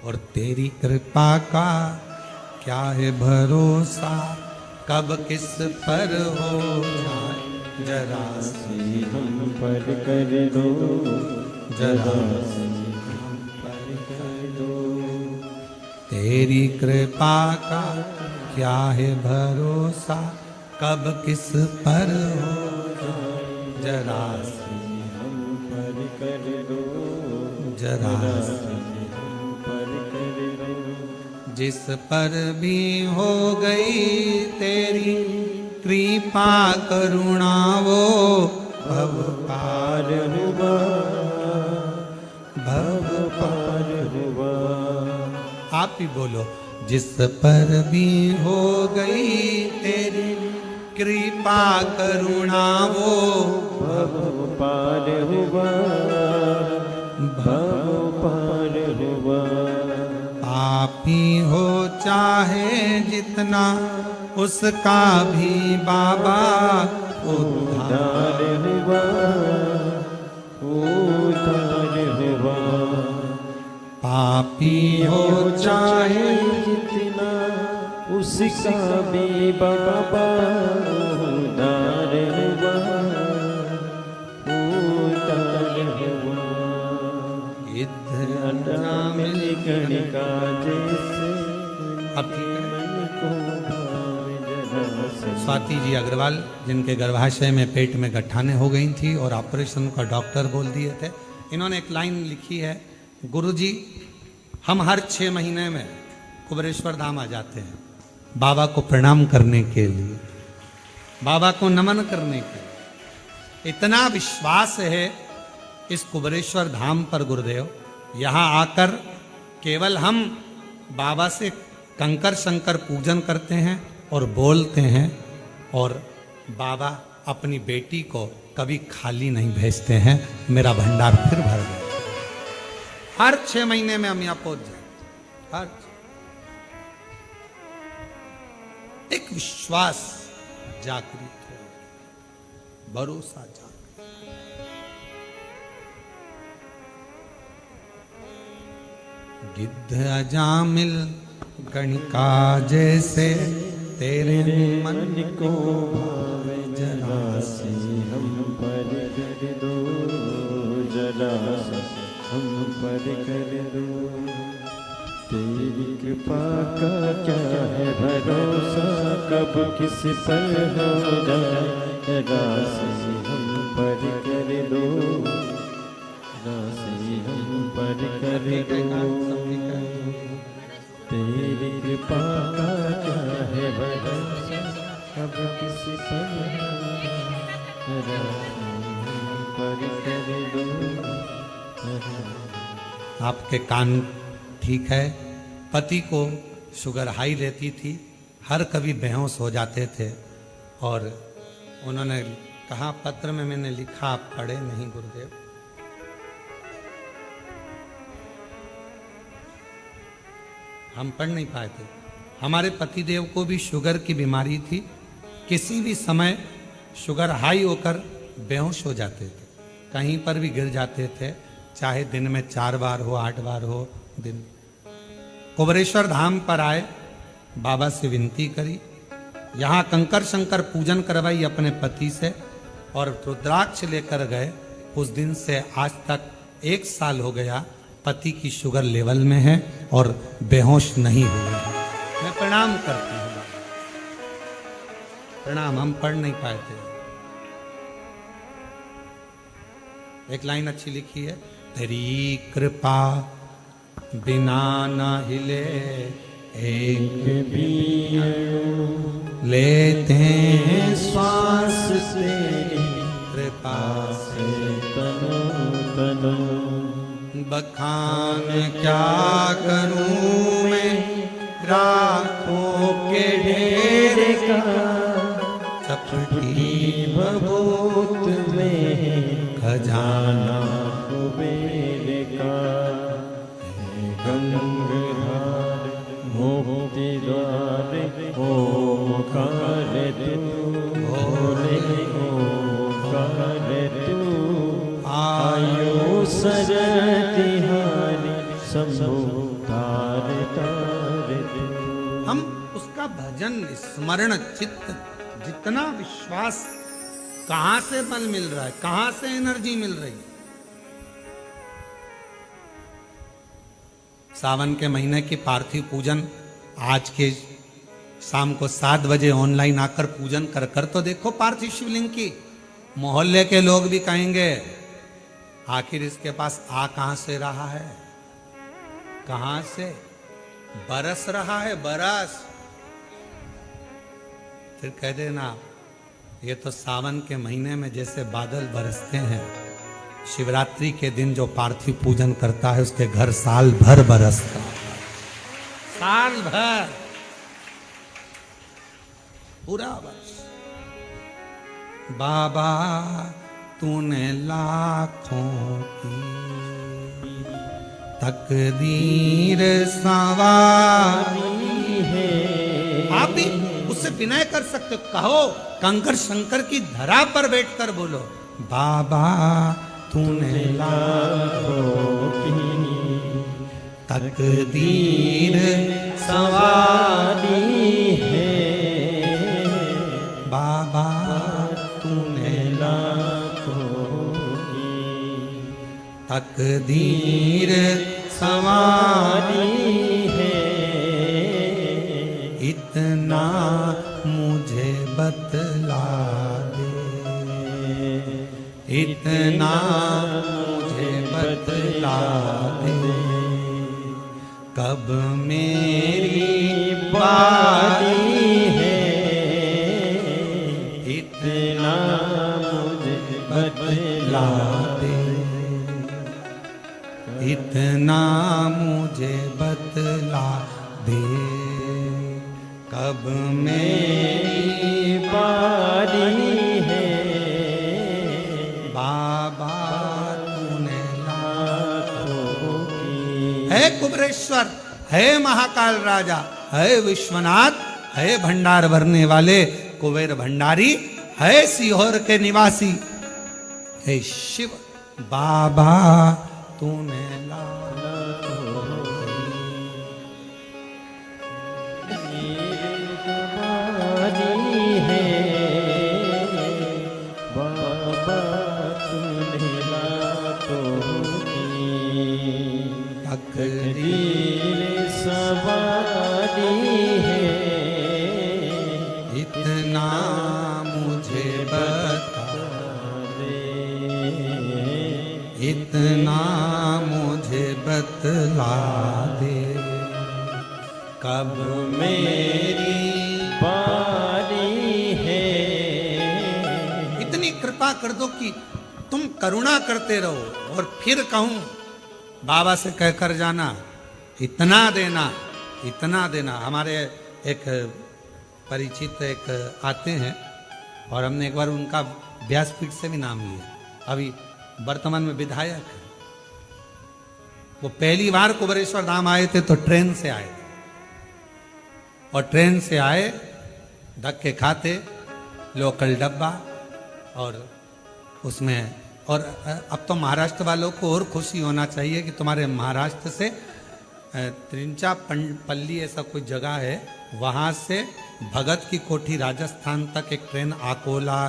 Speaker 1: और तेरी कृपा का क्या है भरोसा, कब किस पर हो जाए जरा से हम पर कर दो, जरा से हम पर कर दो। तेरी कृपा का क्या है भरोसा, कब किस पर हो जाए जरा से हम पर कर दो, जरा से हम पर कर दो। जिस पर भी हो गई तेरी कृपा करुणा वो भव पार हुआ, भव पार हुआ। आप ही बोलो। जिस पर भी हो गई तेरी कृपा करुणा वो भव पार हुआ, भव पार हुआ। पापी हो चाहे जितना उसका भी बाबा उद्धार हुआ, उद्धार हुआ। पापी हो चाहे जितना उसका भी बाबा उद्धार हुआ, उद्धार हुआ। इधर मिल गणिका जैसे अब स्वाति जी अग्रवाल, जिनके गर्भाशय में पेट में गठाने हो गई थी और ऑपरेशन का डॉक्टर बोल दिए थे, इन्होंने एक लाइन लिखी है, गुरुजी हम हर 6 महीने में कुबेरेश्वर धाम आ जाते हैं बाबा को प्रणाम करने के लिए। बाबा को नमन करने के। इतना विश्वास है इस कुबरेश्वर धाम पर गुरुदेव, यहाँ आकर केवल हम बाबा से कंकर शंकर पूजन करते हैं और बोलते हैं, और बाबा अपनी बेटी को कभी खाली नहीं भेजते हैं। मेरा भंडार फिर भर गया। हर 6 महीने में हम यहाँ पहुंच जाए। हर एक विश्वास जागृत हो, भरोसा जागृत। गिद्ध अजामिल गणिका जैसे तेरे मन को भावे, जरा से
Speaker 2: हम पर कर दो, जरा से हम पर कर दो। तेरी कृपा का क्या है भरोसा, कब किस पर हो जाए, जरा से हम पर कर दो, जरा से हम पर कर दो। तेरी कृपा का क्या है भरोसा, कब किस पर हो जाए, पर कर दो।
Speaker 1: आपके कान ठीक है। पति को शुगर हाई रहती थी, हर कभी बेहोश हो जाते थे, और उन्होंने कहा, पत्र में मैंने लिखा, आप पढ़े नहीं गुरुदेव। हम पढ़ नहीं पाए थे। हमारे पतिदेव को भी शुगर की बीमारी थी, किसी भी समय शुगर हाई होकर बेहोश हो जाते थे, कहीं पर भी गिर जाते थे, चाहे दिन में 4 बार हो, 8 बार हो दिन। कुबरेश्वर धाम पर आए, बाबा से विनती करी, यहाँ कंकर शंकर पूजन करवाई अपने पति से, और रुद्राक्ष लेकर गए। उस दिन से आज तक 1 साल हो गया, पति की शुगर लेवल में है और बेहोश नहीं हुए। मैं प्रणाम करती हूँ बाबा, प्रणाम। हम पढ़ नहीं पाए थे। एक लाइन अच्छी लिखी है, तेरी कृपा बिना न हिले एक भी लेते हैं श्वास, तेरी कृपा से
Speaker 2: तनो तनो।
Speaker 1: बखान क्या करूं मैं राखों के ढेर का, चपटी भभूत में खजाना
Speaker 2: कुबेर का। गंगाधार मोक्ति द्वार ओंकार तू, भोले ओंकार तू। आयो सरतिहारी शंभो तार तार तू।
Speaker 1: हम उसका भजन स्मरण चित्त, जितना विश्वास, कहां से बल मिल रहा है, कहां से एनर्जी मिल रही है। सावन के महीने की पार्थिव पूजन आज के शाम को 7 बजे ऑनलाइन आकर पूजन कर तो देखो पार्थिव शिवलिंग की। मोहल्ले के लोग भी कहेंगे, आखिर इसके पास आ कहां से रहा है, कहां से बरस रहा है, बरस। फिर कह देना, ये तो सावन के महीने में जैसे बादल बरसते हैं, शिवरात्रि के दिन जो पार्थिव पूजन करता है उसके घर साल भर बरसता है, साल भर, पूरा वर्ष। बाबा तूने लाखों की तकदीर संवारी है। आप भी उससे विनय कर सकते हो, कहो कंकर शंकर की धरा पर बैठकर बोलो, बाबा तूने लाखों की तकदीर संवारी है। बाबा तूने तकदीर संवारी है। इतना मुझे बतला दे, इतना मुझे बतला दे, कब मेरी बारी है। दे, इतना मुझे बतला दे, कब मेरी
Speaker 2: बारी है
Speaker 1: बाबा तूने
Speaker 2: लाखों की।
Speaker 1: है कुबरेश्वर, है महाकाल राजा, है विश्वनाथ, है भंडार भरने वाले कुबेर भंडारी, है सीहोर के निवासी, हे शिव बाबा तूने
Speaker 2: बारी है बाबा तूने लाखों की। तकदीर सवारी है
Speaker 1: इतना मुझे बता
Speaker 2: दे,
Speaker 1: इतना मुझे बतला दे, कब मेरी
Speaker 2: बारी है।
Speaker 1: इतनी कृपा कर दो कि तुम करुणा करते रहो और फिर कहूं बाबा से कहकर जाना इतना देना, इतना देना। हमारे एक परिचित एक आते हैं और हमने एक बार उनका व्यासपीठ से भी नाम लिया, अभी वर्तमान में विधायक है। वो पहली बार कुबरेश्वर धाम आए थे तो ट्रेन से आए और ट्रेन से आए, धक्के खाते, लोकल डब्बा, और उसमें और अब तो महाराष्ट्र वालों को और खुशी होना चाहिए कि तुम्हारे महाराष्ट्र से त्रिंचापल्ली ऐसा कोई जगह है, वहाँ से भगत की कोठी राजस्थान तक एक ट्रेन अकोला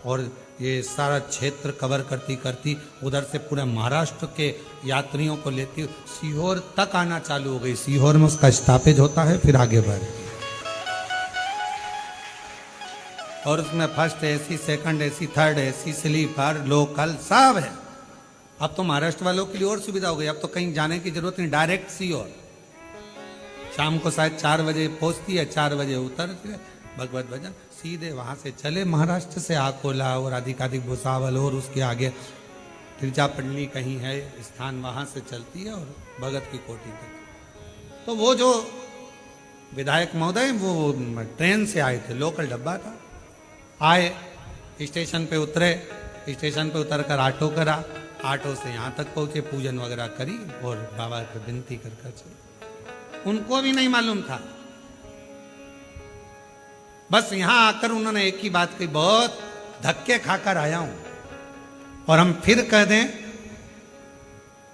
Speaker 1: और ये सारा क्षेत्र कवर करती करती उधर से पूरे महाराष्ट्र के यात्रियों को लेती सीहोर तक आना चालू हो गई। सीहोर में उसका स्टॉपेज होता है, फिर आगे बढ़, और उसमें first AC, second AC, third AC, sleeper, local सब है। अब तो महाराष्ट्र वालों के लिए और सुविधा हो गई, अब तो कहीं जाने की जरूरत नहीं, डायरेक्ट सीहोर। शाम को शायद 4 बजे पहुंचती है, 4 बजे उतरती है, भगवत भजन सीधे वहां से चले महाराष्ट्र से अकोला और अधिकाधिक भुसावल और उसके आगे तिरचापल्ली कहीं है स्थान, वहां से चलती है और भगत की कोठी तक। तो वो जो विधायक महोदय वो ट्रेन से आए थे, लोकल डब्बा था, आए स्टेशन पे उतरे, स्टेशन पे उतरकर ऑटो करा, ऑटो से यहाँ तक पहुंचे, पूजन वगैरह करी और बाबा को विनती कर चले। उनको भी नहीं मालूम था, बस यहां आकर उन्होंने एक ही बात कही, बहुत धक्के खाकर आया हूं। और हम फिर कह दें,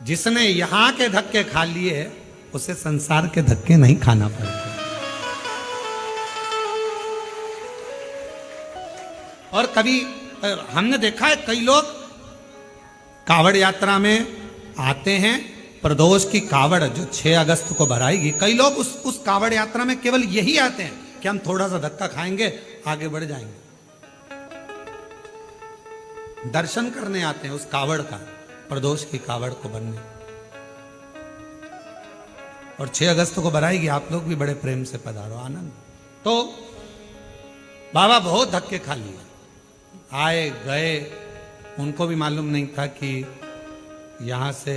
Speaker 1: जिसने यहां के धक्के खा लिए उसे संसार के धक्के नहीं खाना पड़ता। और कभी हमने देखा है कई लोग कावड़ यात्रा में आते हैं, प्रदोष की कावड़ जो 6 अगस्त को भराएगी, कई लोग उस कावड़ यात्रा में केवल यही आते हैं कि हम थोड़ा सा धक्का खाएंगे, आगे बढ़ जाएंगे। दर्शन करने आते हैं उस कावड़ का, प्रदोष की कावड़ को भरने। और 6 अगस्त को भराएगी, आप लोग भी बड़े प्रेम से पधारो, आनंद। तो बाबा बहुत धक्के खा लिए, आए गए, उनको भी मालूम नहीं था कि यहाँ से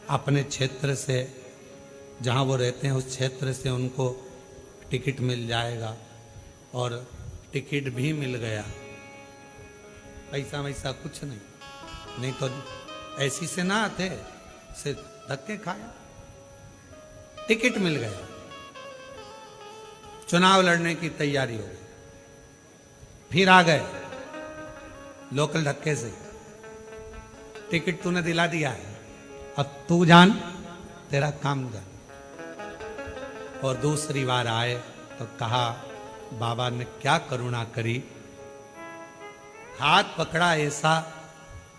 Speaker 1: अपने क्षेत्र से जहाँ वो रहते हैं उस क्षेत्र से उनको टिकट मिल जाएगा, और टिकट भी मिल गया, पैसा वैसा कुछ नहीं तो ऐसी से ना आते, से धक्के खाया, टिकट मिल गया, चुनाव लड़ने की तैयारी हो गई, फिर आ गए लोकल धक्के से, टिकट तूने दिला दिया है, अब तू जान, तेरा काम जान। और दूसरी बार आए तो कहा, बाबा ने क्या करुणा करी, हाथ पकड़ा ऐसा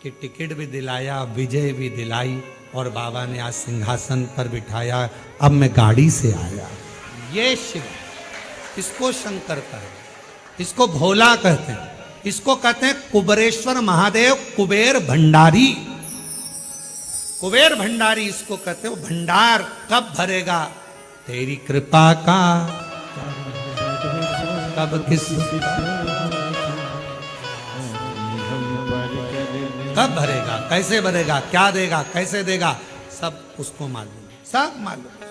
Speaker 1: कि टिकट भी दिलाया, विजय भी दिलाई, और बाबा ने आज सिंहासन पर बिठाया। अब मैं गाड़ी से आया। ये शिव, इसको शंकर कहते हैं, इसको भोला कहते हैं, इसको कहते हैं कुबरेश्वर महादेव, कुबेर भंडारी। कुबेर भंडारी इसको कहते हो। भंडार कब भरेगा, तेरी कृपा का कब किस कब भरेगा, कैसे भरेगा, क्या देगा, कैसे देगा, सब उसको मालूम, सब मालूम।